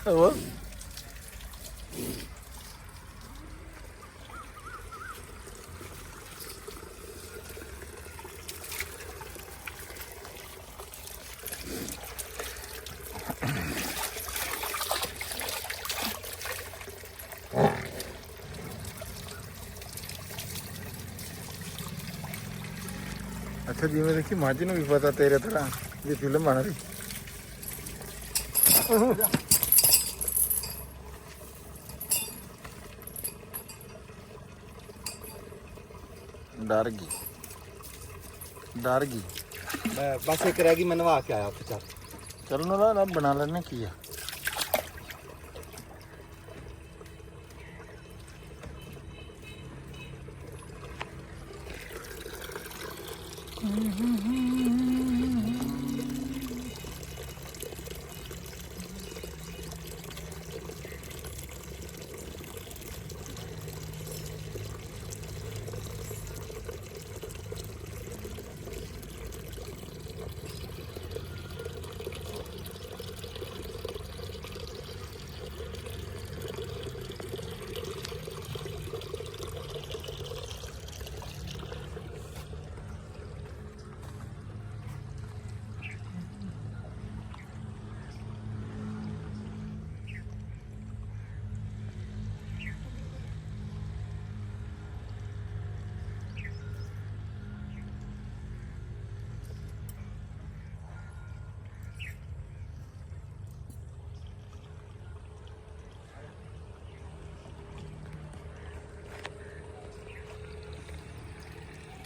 ਉਹ ਅੱਛਾ ਜਿਵੇਂ ਦੇਖੀ ਮੱਝ ਨੂੰ ਵੀ ਪਤਾ ਤੇਰੇ ਤਰ੍ਹਾਂ ਵੀ ਫਿਲਮ ਬਣ ਰਹੀ। ਡਰ ਗਈ ਬਸ ਇੱਕ ਰਹਿ ਗਈ, ਮੈਂ ਨਵਾ ਕੇ ਆਇਆ ਉੱਥੇ। ਚੱਲ ਚਲੋ ਨਾ ਰੱਬ ਬਣਾ ਲੈਣੇ ਕੀ ਆ।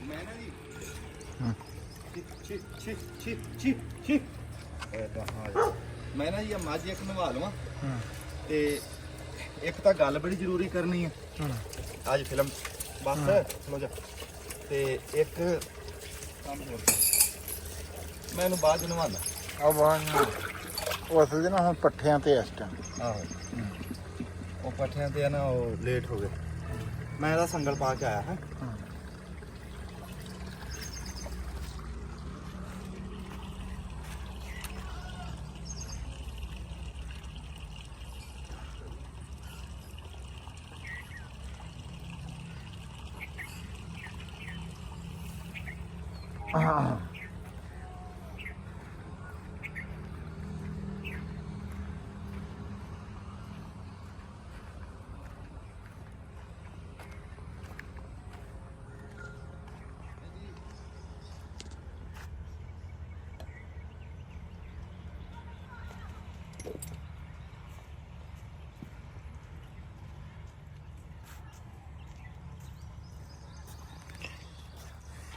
ਮੈਂ ਨਾ ਜੀ ਮੈਂ ਨਾ ਜੀ ਆ ਮੱਝ ਇੱਕ ਨਵਾ ਲਵਾਂ ਤੇ ਇੱਕ ਤਾਂ ਗੱਲ ਬੜੀ ਜ਼ਰੂਰੀ ਕਰਨੀ ਹੈ ਅੱਜ ਫਿਲਮ ਬਸ ਚਲੋ ਜਾ। ਤੇ ਇੱਕ ਕੰਮ ਹੋਰ ਮੈਂ ਇਹਨੂੰ ਬਾਅਦ ਚ ਨਵਾਉਂਦਾ। ਆ ਬਾਹਰ ਉਹ ਅਸਲ 'ਚ ਨਾ ਹੁਣ ਪੱਠਿਆਂ ਤੇ ਇਸ ਟਾਈਮ। ਆਹੋ ਉਹ ਪੱਠਿਆਂ ਤੇ ਆ ਨਾ, ਉਹ ਲੇਟ ਹੋ ਗਏ। ਮੈਂ ਇਹਦਾ ਸੰਗਲ ਪਾ ਕੇ ਆਇਆ ਹੈ।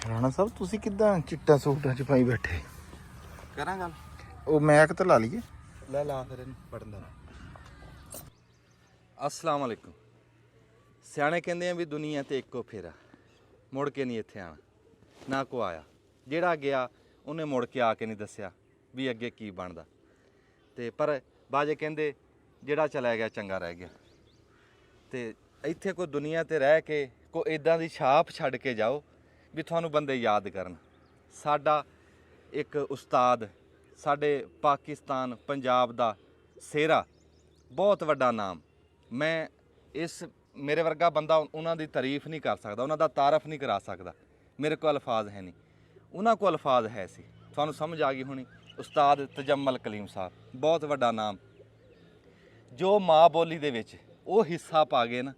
ਰਾਣਾ ਸਾਹਿਬ ਤੁਸੀਂ ਕਿੱਦਾਂ ਚਿੱਟਾ ਸੂਟਾਂ 'ਚ ਪਾਈ ਬੈਠੇ? ਕਰਾਂ ਗੱਲ? ਉਹ ਮੈਕ ਤਾਂ ਲਾ ਲਈਏ। ਲੈ ਲਾ ਫਿਰ ਇਹਨੂੰ ਪੜਨ ਦਾ। ਅਸਲਾਮ ਵਾਲੇਕੁਮ। ਸਿਆਣੇ ਕਹਿੰਦੇ ਆ ਵੀ ਦੁਨੀਆ ਤੇ ਇੱਕੋ ਫੇਰਾ, ਮੁੜ ਕੇ ਨਹੀਂ ਇੱਥੇ ਆਣਾ। ਨਾ ਕੋ ਆਇਆ, ਜਿਹੜਾ ਗਿਆ ਉਹਨੇ ਮੁੜ ਕੇ ਆ ਕੇ ਨਹੀਂ ਦੱਸਿਆ ਵੀ ਅੱਗੇ ਕੀ ਬਣਦਾ। ਤੇ ਪਰ ਬਾਜੇ ਕਹਿੰਦੇ ਜਿਹੜਾ ਚਲਾ ਗਿਆ ਚੰਗਾ ਰਹਿ ਗਿਆ। ਤੇ ਇੱਥੇ ਕੋਈ ਦੁਨੀਆ ਤੇ ਰਹਿ ਕੇ ਕੋਈ ਇਦਾਂ ਦੀ ਛਾਪ ਛੱਡ ਕੇ ਜਾਓ ਵੀ ਤੁਹਾਨੂੰ ਬੰਦੇ ਯਾਦ ਕਰਨ। ਸਾਡਾ ਇੱਕ ਉਸਤਾਦ, ਸਾਡੇ ਪਾਕਿਸਤਾਨ ਪੰਜਾਬ ਦਾ ਸਿਹਰਾ, ਬਹੁਤ ਵੱਡਾ ਨਾਮ। ਮੈਂ ਇਸ ਮੇਰੇ ਵਰਗਾ ਬੰਦਾ ਉਹਨਾਂ ਦੀ ਤਾਰੀਫ ਨਹੀਂ ਕਰ ਸਕਦਾ, ਉਹਨਾਂ ਦਾ ਤਾਰਫ ਨਹੀਂ ਕਰਾ ਸਕਦਾ। ਮੇਰੇ ਕੋਲ ਅਲਫਾਜ਼ ਹੈ ਨਹੀਂ, ਉਹਨਾਂ ਕੋਲ ਅਲਫਾਜ਼ ਹੈ ਸੀ। ਤੁਹਾਨੂੰ ਸਮਝ ਆ ਗਈ ਹੋਣੀ। ਉਸਤਾਦ ਤਜਮਲ ਕਲੀਮ ਸਾਹਿਬ, ਬਹੁਤ ਵੱਡਾ ਨਾਮ। ਜੋ ਮਾਂ ਬੋਲੀ ਦੇ ਵਿੱਚ ਉਹ ਹਿੱਸਾ ਪਾ ਗਏ ਨਾ,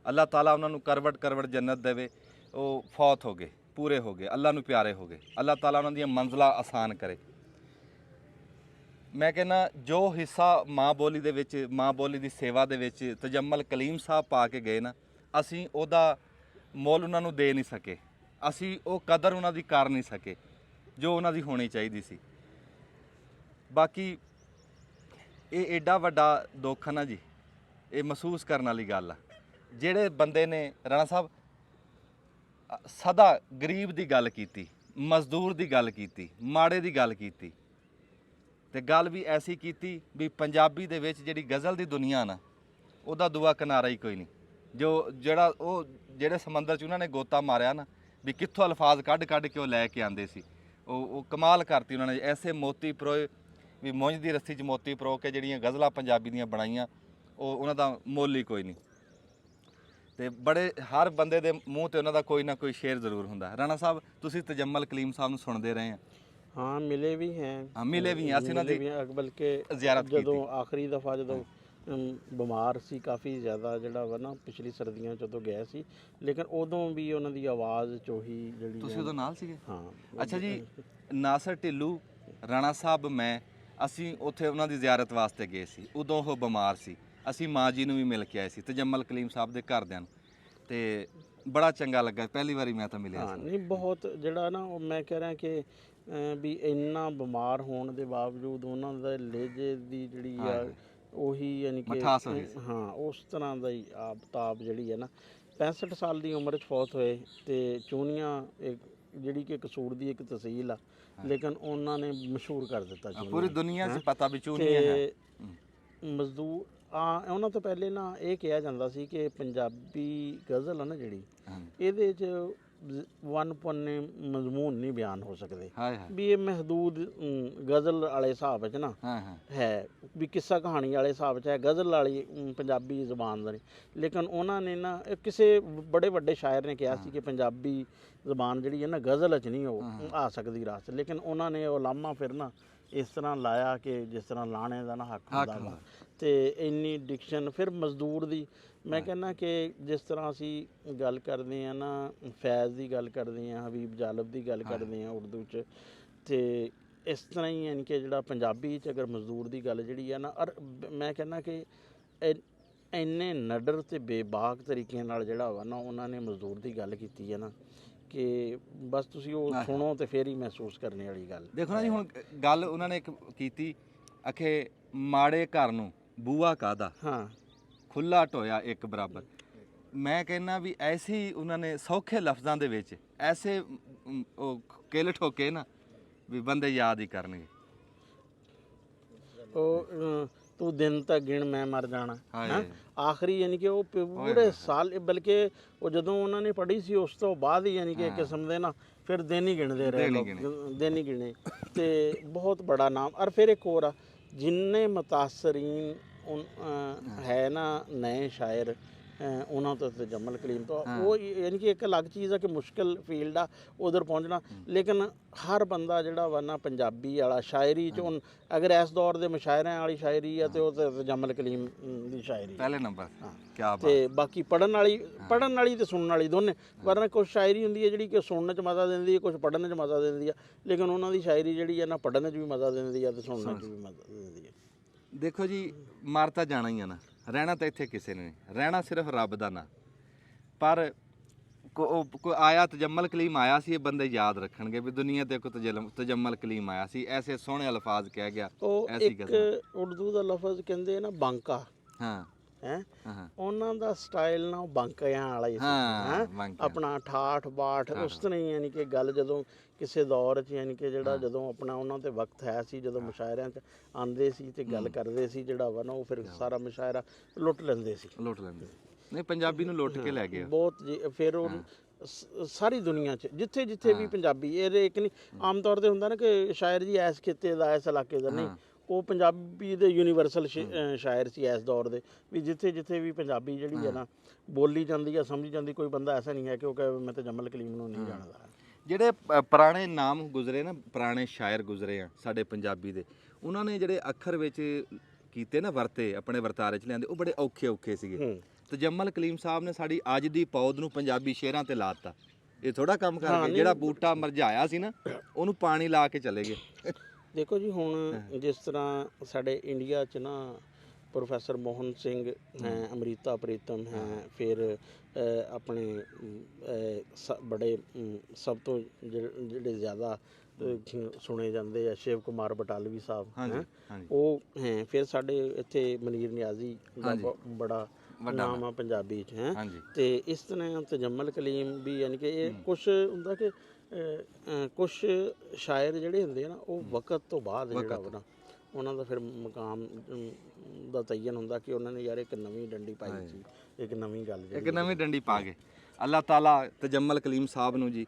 ਅੱਲਾਹ ਤਾਲਾ ਉਹਨਾਂ ਨੂੰ ਕਰਵਟ ਕਰਵਟ ਜੰਨਤ ਦੇਵੇ। ਉਹ ਫੌਤ ਹੋ ਗਏ, ਪੂਰੇ ਹੋ ਗਏ, ਅੱਲਾਹ ਨੂੰ ਪਿਆਰੇ ਹੋ ਗਏ। ਅੱਲਾਹ ਤਾਲਾ ਉਹਨਾਂ ਦੀਆਂ ਮੰਜ਼ਲਾਂ ਆਸਾਨ ਕਰੇ। ਮੈਂ ਕਹਿੰਦਾ ਜੋ ਹਿੱਸਾ ਮਾਂ ਬੋਲੀ ਦੇ ਵਿੱਚ, ਮਾਂ ਬੋਲੀ ਦੀ ਸੇਵਾ ਦੇ ਵਿੱਚ ਤਜਮਲ ਕਲੀਮ ਸਾਹਿਬ ਪਾ ਕੇ ਗਏ ਨਾ, ਅਸੀਂ ਉਹਦਾ ਮੁੱਲ ਉਹਨਾਂ ਨੂੰ ਦੇ ਨਹੀਂ ਸਕੇ। ਅਸੀਂ ਉਹ ਕਦਰ ਉਹਨਾਂ ਦੀ ਕਰ ਨਹੀਂ ਸਕੇ ਜੋ ਉਹਨਾਂ ਦੀ ਹੋਣੀ ਚਾਹੀਦੀ ਸੀ। ਬਾਕੀ ਇਹ ਏਡਾ ਵੱਡਾ ਦੁੱਖ ਆ ਨਾ ਜੀ, ਇਹ ਮਹਿਸੂਸ ਕਰਨ ਵਾਲੀ ਗੱਲ ਆ। ਜਿਹੜੇ ਬੰਦੇ ਨੇ ਰਾਣਾ ਸਾਹਿਬ ਸਦਾ ਗਰੀਬ ਦੀ ਗੱਲ ਕੀਤੀ, ਮਜ਼ਦੂਰ ਦੀ ਗੱਲ ਕੀਤੀ, ਮਾੜੇ ਦੀ ਗੱਲ ਕੀਤੀ, ਤੇ ਗੱਲ ਵੀ ਐਸੀ ਕੀਤੀ ਵੀ ਪੰਜਾਬੀ ਦੇ ਵਿੱਚ ਜਿਹੜੀ ਗਜ਼ਲ ਦੀ ਦੁਨੀਆ ਨਾ, ਉਹਦਾ ਦੂਆ ਕਿਨਾਰਾ ਹੀ ਕੋਈ ਨਹੀਂ। ਜਿਹੜੇ ਸਮੁੰਦਰ 'ਚ ਉਹਨਾਂ ਨੇ ਗੋਤਾ ਮਾਰਿਆ ਨਾ, ਵੀ ਕਿੱਥੋਂ ਅਲਫਾਜ਼ ਕੱਢ ਕੱਢ ਕੇ ਉਹ ਲੈ ਕੇ ਆਉਂਦੇ ਸੀ, ਉਹ ਕਮਾਲ ਕਰਤੀ ਉਹਨਾਂ ਨੇ। ਐਸੇ ਮੋਤੀ ਪਰੋਏ, ਵੀ ਮੁੰਝ ਦੀ ਰੱਸੀ 'ਚ ਮੋਤੀ ਪਰੋ ਕੇ ਜਿਹੜੀਆਂ ਗਜ਼ਲਾਂ ਪੰਜਾਬੀ ਦੀਆਂ ਬਣਾਈਆਂ ਉਹ ਉਹਨਾਂ ਦਾ ਮੁੱਲ ਹੀ ਕੋਈ ਨਹੀਂ। ਤੇ ਬੜੇ ਹਰ ਬੰਦੇ ਦੇ ਮੂੰਹ ਤੇ ਉਹਨਾਂ ਦਾ ਕੋਈ ਨਾ ਕੋਈ ਸ਼ੇਰ ਜ਼ਰੂਰ ਹੁੰਦਾ। ਰਾਣਾ ਸਾਹਿਬ ਤੁਸੀਂ ਤਜੱਮਲ ਕਲੀਮ ਸਾਹਿਬ ਨੂੰ ਸੁਣਦੇ ਰਹੇ ਆ? ਹਾਂ ਮਿਲੇ ਵੀ ਹੈ। ਹਾਂ ਮਿਲੇ ਵੀ ਹਾਂ, ਅਸੀਂ ਉਹਨਾਂ ਦੀ ਬਲਕਿ ਜ਼ਿਆਰਤ ਕੀਤੀ। ਜਦੋਂ ਆਖਰੀ ਦਫਾ ਜਦੋਂ ਬਿਮਾਰ ਸੀ ਕਾਫੀ ਜ਼ਿਆਦਾ ਜਿਹੜਾ ਵਾ ਨਾ, ਪਿਛਲੀ ਸਰਦੀਆਂ ਜਦੋਂ ਗਏ ਸੀ, ਲੇਕਿਨ ਉਦੋਂ ਵੀ ਉਹਨਾਂ ਦੀ ਆਵਾਜ਼ ਚੋਹੀ ਜਿਹੜੀ ਤੁਸੀਂ ਉਦੋਂ ਨਾਲ ਸੀਗੇ? ਹਾਂ। ਅੱਛਾ ਜੀ, ਨਾਸਰ ਢਿੱਲੂ, ਰਾਣਾ ਸਾਹਿਬ, ਮੈਂ ਅਸੀਂ ਉੱਥੇ ਉਹਨਾਂ ਦੀ ਜ਼ਿਆਰਤ ਵਾਸਤੇ ਗਏ ਸੀ। ਉਦੋਂ ਉਹ ਬਿਮਾਰ ਸੀ। ਅਸੀਂ ਮਾਂ ਜੀ ਨੂੰ ਵੀ ਮਿਲ ਕੇ ਆਏ ਸੀ, ਤਜੱਮਲ ਕਲੀਮ ਸਾਹਿਬ ਦੇ ਘਰਦਿਆਂ ਨੂੰ, ਤੇ ਬੜਾ ਚੰਗਾ ਲੱਗਾ। ਪਹਿਲੀ ਵਾਰੀ ਮੈਂ ਤਾਂ ਮਿਲਿਆ ਹਾਂ ਸੀ। ਨਹੀਂ ਬਹੁਤ ਜਿਹੜਾ ਨਾ ਉਹ ਮੈਂ ਕਹਿ ਰਿਹਾ ਕਿ ਵੀ ਇੰਨਾ ਬਿਮਾਰ ਹੋਣ ਦੇ ਬਾਵਜੂਦ ਉਹਨਾਂ ਦਾ ਲਹਿਜੇ ਦੀ ਜਿਹੜੀ ਆ ਉਹੀ ਯਾਨੀ ਕਿ ਮਿਠਾਸ ਹੋ ਗਈ ਸੀ। ਹਾਂ ਉਸ ਤਰ੍ਹਾਂ ਦਾ ਹੀ ਆਬਤਾਬ ਜਿਹੜੀ ਹੈ ਨਾ। 65 ਸਾਲ ਦੀ ਉਮਰ 'ਚ ਫੌਤ ਹੋਏ ਤੇ ਚੂਨੀਆਂ ਜਿਹੜੀ ਕਿ ਕਸੂਰ ਦੀ ਇੱਕ ਤਹਿਸੀਲ ਆ, ਲੇਕਿਨ ਉਹਨਾਂ ਨੇ ਮਸ਼ਹੂਰ ਕਰ ਦਿੱਤਾ ਪੂਰੀ ਦੁਨੀਆ 'ਚ ਪਤਾ ਵੀ ਚੂਨੀਆਂ ਹੈ। ਮਜ਼ਦੂਰ ਉਹਨਾਂ ਤੋਂ ਪਹਿਲੇ ਨਾ ਇਹ ਕਿਹਾ ਜਾਂਦਾ ਸੀ ਕਿ ਪੰਜਾਬੀ ਗਜ਼ਲ ਆ ਨਾ ਜਿਹੜੀ, ਇਹਦੇ 'ਚ ਵਨ ਪੰਨੇ ਮਜ਼ਮੂਨ ਨਹੀਂ ਬਿਆਨ ਹੋ ਸਕਦੇ, ਵੀ ਇਹ ਮਹਦੂਦ ਗਜ਼ਲ ਵਾਲੇ ਹਿਸਾਬ 'ਚ ਨਾ ਹੈ, ਵੀ ਕਿੱਸਾ ਕਹਾਣੀ ਵਾਲੇ ਹਿਸਾਬ 'ਚ ਹੈ, ਗਜ਼ਲ ਵਾਲੀ ਪੰਜਾਬੀ ਜ਼ੁਬਾਨ ਦਾ ਨਹੀਂ। ਲੇਕਿਨ ਉਹਨਾਂ ਨੇ ਨਾ ਕਿਸੇ ਬੜੇ ਵੱਡੇ ਸ਼ਾਇਰ ਨੇ ਕਿਹਾ ਸੀ ਕਿ ਪੰਜਾਬੀ ਜ਼ੁਬਾਨ ਜਿਹੜੀ ਹੈ ਨਾ ਗਜ਼ਲ 'ਚ ਨਹੀਂ ਉਹ ਆ ਸਕਦੀ ਰਾਸ, ਲੇਕਿਨ ਉਹਨਾਂ ਨੇ ਉਹ ਲਾਮਾ ਫਿਰ ਨਾ ਇਸ ਤਰ੍ਹਾਂ ਲਾਇਆ ਕਿ ਜਿਸ ਤਰ੍ਹਾਂ ਲਾਣੇ ਦਾ ਨਾ ਹੱਕ ਹੁੰਦਾ ਵਾ। ਤੇ ਇੰਨੀ ਡਿਕਸ਼ਨ ਫਿਰ ਮਜ਼ਦੂਰ ਦੀ, ਮੈਂ ਕਹਿੰਦਾ ਕਿ ਜਿਸ ਤਰ੍ਹਾਂ ਅਸੀਂ ਗੱਲ ਕਰਦੇ ਹਾਂ ਨਾ, ਫੈਜ਼ ਦੀ ਗੱਲ ਕਰਦੇ ਹਾਂ, ਹਬੀਬ ਜਾਲਬ ਦੀ ਗੱਲ ਕਰਦੇ ਹਾਂ ਉਰਦੂ 'ਚ, ਤੇ ਇਸ ਤਰ੍ਹਾਂ ਹੀ ਯਾਨੀ ਕਿ ਜਿਹੜਾ ਪੰਜਾਬੀ 'ਚ ਅਗਰ ਮਜ਼ਦੂਰ ਦੀ ਗੱਲ ਜਿਹੜੀ ਆ ਨਾ, ਔਰ ਮੈਂ ਕਹਿੰਦਾ ਕਿ ਇੰਨੇ ਨਡਰ ਤੇ ਬੇਬਾਕ ਤਰੀਕੇ ਨਾਲ ਜਿਹੜਾ ਵਾ ਨਾ ਉਹਨਾਂ ਨੇ ਮਜ਼ਦੂਰ ਦੀ ਗੱਲ ਕੀਤੀ ਹੈ ਨਾ, ਕਿ ਬਸ ਤੁਸੀਂ ਉਹ ਸੁਣੋ ਤੇ ਫਿਰ ਹੀ ਮਹਿਸੂਸ ਕਰਨੇ ਵਾਲੀ ਗੱਲ। ਦੇਖੋ ਨਾ ਜੀ, ਹੁਣ ਗੱਲ ਉਹਨਾਂ ਨੇ ਇੱਕ ਕੀਤੀ, ਅਖੇ ਮਾੜੇ ਘਰ ਨੂੰ ਬੂਆ ਕਾਹਦਾ, ਹਾਂ ਖੁੱਲਾ ਢੋਇਆ ਇੱਕ ਬਰਾਬਰ। ਮੈਂ ਕਹਿੰਦਾ ਵੀ ਐਸੀ ਉਹਨਾਂ ਨੇ ਸੌਖੇ ਲਫ਼ਜ਼ਾਂ ਦੇ ਵਿੱਚ ਐਸੇ ਉਹ ਕਿਲ ਠੋਕੇ ਨਾ ਵੀ ਬੰਦੇ ਯਾਦ ਹੀ ਕਰਨਗੇ। ਉਹ ਤੂੰ ਦਿਨ ਤਾਂ ਗਿਣ ਮੈਂ ਮਰ ਜਾਣਾ, ਆਖਰੀ ਯਾਨੀ ਕਿ ਉਹ ਪੂਰੇ ਸਾਲ, ਬਲਕਿ ਉਹ ਜਦੋਂ ਉਹਨਾਂ ਨੇ ਪੜ੍ਹੀ ਸੀ ਉਸ ਤੋਂ ਬਾਅਦ ਹੀ ਯਾਨੀ ਕਿ ਕਿਸਮ ਦੇ ਨਾ ਫਿਰ ਦਿਨ ਹੀ ਗਿਣਦੇ ਰਹੇ ਲੋਕ, ਦਿਨ ਹੀ ਗਿਣੇ। ਤੇ ਬਹੁਤ ਬੜਾ ਨਾਮ। ਔਰ ਫਿਰ ਇੱਕ ਹੋਰ ਆ, ਜਿੰਨੇ ਮੁਤਾਸਰੀਨ ਹੈ ਨਾ ਨਏ ਸ਼ਾਇਰ ਉਹਨਾਂ ਤੋਂ ਤਜੱਮਲ ਕਲੀਮ ਤੋਂ, ਉਹ ਯਾਨੀ ਕਿ ਇੱਕ ਅਲੱਗ ਚੀਜ਼ ਆ ਕਿ ਮੁਸ਼ਕਿਲ ਫੀਲਡ ਆ ਉਧਰ ਪਹੁੰਚਣਾ, ਲੇਕਿਨ ਹਰ ਬੰਦਾ ਜਿਹੜਾ ਵਾ ਨਾ ਪੰਜਾਬੀ ਵਾਲਾ ਸ਼ਾਇਰੀ 'ਚ ਹੁਣ ਅਗਰ ਇਸ ਦੌਰ ਦੇ ਮੁਸ਼ਾਇਰਿਆਂ ਵਾਲੀ ਸ਼ਾਇਰੀ ਆ ਤੇ ਉਹ ਤਜੱਮਲ ਕਲੀਮ ਦੀ ਸ਼ਾਇਰੀ ਪਹਿਲੇ ਨੰਬਰ। ਕੀ ਬਾਤ। ਤੇ ਬਾਕੀ ਪੜ੍ਹਨ ਵਾਲੀ ਤੇ ਸੁਣਨ ਵਾਲੀ ਦੋਨੇ। ਵਰਨਾ ਕੁਛ ਸ਼ਾਇਰੀ ਹੁੰਦੀ ਹੈ ਜਿਹੜੀ ਕਿ ਸੁਣਨ 'ਚ ਮਜ਼ਾ ਦਿੰਦੀ ਹੈ, ਕੁਛ ਪੜ੍ਹਨ 'ਚ ਮਜ਼ਾ ਦਿੰਦੀ ਆ, ਲੇਕਿਨ ਉਹਨਾਂ ਦੀ ਸ਼ਾਇਰੀ ਜਿਹੜੀ ਹੈ ਨਾ ਪੜ੍ਹਨ 'ਚ ਵੀ ਮਜ਼ਾ ਦਿੰਦੀ ਆ ਤੇ ਸੁਣਨ 'ਚ ਵੀ ਮਜ਼ਾ ਦਿੰਦੀ ਹੈ। ਦੇਖੋ ਜੀ, ਮਰ ਤਾਂ ਜਾਣਾ ਹੀ ਆ ਨਾ, ਰਹਿਣਾ ਤਾਂ ਇੱਥੇ ਕਿਸੇ ਨੇ ਨਹੀਂ, ਰਹਿਣਾ ਸਿਰਫ ਰੱਬ ਦਾ ਨਾਂ। ਪਰ ਕੋਈ ਆਇਆ ਤਜੱਮਲ ਕਲੀਮ ਆਇਆ ਸੀ, ਇਹ ਬੰਦੇ ਯਾਦ ਰੱਖਣਗੇ ਵੀ ਦੁਨੀਆ ਤੇ ਕੋਈ ਤਜੱਮਲ ਕਲੀਮ ਆਇਆ ਸੀ, ਐਸੇ ਸੋਹਣੇ ਅਲਫਾਜ਼ ਕਹਿ ਗਿਆ, ਐਸੀ ਗੱਲ। ਇੱਕ ਉਰਦੂ ਦਾ ਲਫ਼ਜ਼ ਕਹਿੰਦੇ ਨਾ ਬਾਂਕਾ, ਹਾਂ ਹੈ ਉਹਨਾਂ ਦਾ ਸਟਾਈਲ ਨਾ ਬਾਂਕਿਆਂ ਵਾਲਾ ਹੀ ਸੀ, ਆਪਣਾ ਠਾਠ ਬਾਠ ਉਸ ਤਰ੍ਹਾਂ ਹੀ। ਯਾਨੀ ਕਿ ਗੱਲ ਜਦੋਂ ਕਿਸੇ ਦੌਰ 'ਚ ਯਾਨੀ ਕਿ ਜਿਹੜਾ ਜਦੋਂ ਆਪਣਾ ਉਹਨਾਂ 'ਤੇ ਵਕਤ ਹੈ ਸੀ, ਜਦੋਂ ਮੁਸ਼ਾਇਰਿਆਂ 'ਚ ਆਉਂਦੇ ਸੀ ਤੇ ਗੱਲ ਕਰਦੇ ਸੀ, ਜਿਹੜਾ ਵਾ ਨਾ ਉਹ ਫਿਰ ਸਾਰਾ ਮੁਸ਼ਾਇਰਾ ਲੁੱਟ ਲੈਂਦੇ ਸੀ। ਨਹੀਂ, ਪੰਜਾਬੀ ਨੂੰ ਲੁੱਟ ਕੇ ਲੈ ਗਏ ਬਹੁਤ ਜੀ। ਫਿਰ ਉਹ ਸਾਰੀ ਦੁਨੀਆ 'ਚ ਜਿੱਥੇ ਜਿੱਥੇ ਵੀ ਪੰਜਾਬੀ, ਇਹਦੇ ਇੱਕ ਨਹੀਂ ਆਮ ਤੌਰ 'ਤੇ ਹੁੰਦਾ ਨਾ ਕਿ ਸ਼ਾਇਰ ਜੀ ਇਸ ਖਿੱਤੇ ਦਾ ਇਸ ਇਲਾਕੇ ਦਾ, ਨਹੀਂ, ਉਹ ਪੰਜਾਬੀ ਦੇ ਯੂਨੀਵਰਸਲ ਸ਼ਾਇਰ ਸੀ ਇਸ ਦੌਰ ਦੇ, ਵੀ ਜਿੱਥੇ ਜਿੱਥੇ ਵੀ ਪੰਜਾਬੀ ਜਿਹੜੀ ਹੈ ਨਾ ਬੋਲੀ ਜਾਂਦੀ ਹੈ, ਸਮਝੀ ਜਾਂਦੀ, ਕੋਈ ਬੰਦਾ ਐਸਾ ਨਹੀਂ ਹੈ ਕਿ ਉਹ ਕਹੇ ਮੈਂ ਤਜੱਮਲ ਕਲੀਮ ਨੂੰ ਨਹੀਂ ਜਾਣਦਾ। ਜਿਹੜੇ ਪੁਰਾਣੇ ਨਾਮ ਗੁਜ਼ਰੇ ਨਾ, ਪੁਰਾਣੇ ਸ਼ਾਇਰ ਗੁਜ਼ਰੇ ਆ ਸਾਡੇ ਪੰਜਾਬੀ ਦੇ, ਉਹਨਾਂ ਨੇ ਜਿਹੜੇ ਅੱਖਰ ਵਿੱਚ ਕੀਤੇ ਨਾ ਵਰਤੇ, ਆਪਣੇ ਵਰਤਾਰੇ 'ਚ ਲਿਆਂਦੇ, ਉਹ ਬੜੇ ਔਖੇ ਔਖੇ ਸੀਗੇ। ਤਜੱਮਲ ਕਲੀਮ ਸਾਹਿਬ ਨੇ ਸਾਡੀ ਅੱਜ ਦੀ ਪੌਦ ਨੂੰ ਪੰਜਾਬੀ ਸ਼ੇਰਾਂ ਤੇ ਲਾਤਾ। ਇਹ ਥੋੜਾ ਕੰਮ ਕਰ ਗਏ, ਜਿਹੜਾ ਬੂਟਾ ਮੁਰਝਾਇਆ ਸੀ ਨਾ ਉਹਨੂੰ ਪਾਣੀ ਲਾ ਕੇ ਚਲੇ ਗਏ। ਦੇਖੋ ਜੀ, ਹੁਣ ਜਿਸ ਤਰ੍ਹਾਂ ਸਾਡੇ ਇੰਡੀਆ 'ਚ ਨਾ ਪ੍ਰੋਫੈਸਰ ਮੋਹਨ ਸਿੰਘ ਹੈ, ਅੰਮ੍ਰਿਤਾ ਪ੍ਰੀਤਮ ਹੈ, ਫਿਰ ਆਪਣੇ ਬੜੇ ਸਭ ਤੋਂ ਜਿਹੜੇ ਜ਼ਿਆਦਾ ਸੁਣੇ ਜਾਂਦੇ ਆ ਸ਼ਿਵ ਕੁਮਾਰ ਬਟਾਲਵੀ ਸਾਹਿਬ, ਉਹ ਹੈ। ਫਿਰ ਸਾਡੇ ਇੱਥੇ ਮਨੀਰ ਨਿਆਜ਼ੀ ਦਾ ਬੜਾ ਨਾਮ ਆ ਪੰਜਾਬੀ 'ਚ, ਹੈ। ਤੇ ਇਸ ਤਰ੍ਹਾਂ ਤਜੱਮਲ ਕਲੀਮ ਵੀ ਯਾਨੀ ਕਿ ਇਹ ਕੁਛ ਹੁੰਦਾ ਕਿ ਕੁਛ ਸ਼ਾਇਰ ਜਿਹੜੇ ਹੁੰਦੇ ਆ ਨਾ ਉਹ ਵਕਤ ਤੋਂ ਬਾਅਦ ਜਿਹੜਾ ਵਾ ਨਾ ਉਹਨਾਂ ਦਾ ਫਿਰ ਮਕਾਮ ਦਾ ਤਯਨ ਹੁੰਦਾ ਕਿ ਉਹਨਾਂ ਨੇ ਯਾਰ ਇੱਕ ਨਵੀਂ ਡੰਡੀ ਪਾਈ ਸੀ, ਇੱਕ ਨਵੀਂ ਗੱਲ, ਇੱਕ ਨਵੀਂ ਡੰਡੀ ਪਾ ਗਏ। ਅੱਲਾਹ ਤਾਲਾ ਤਜੱਮਲ ਕਲੀਮ ਸਾਹਿਬ ਨੂੰ ਜੀ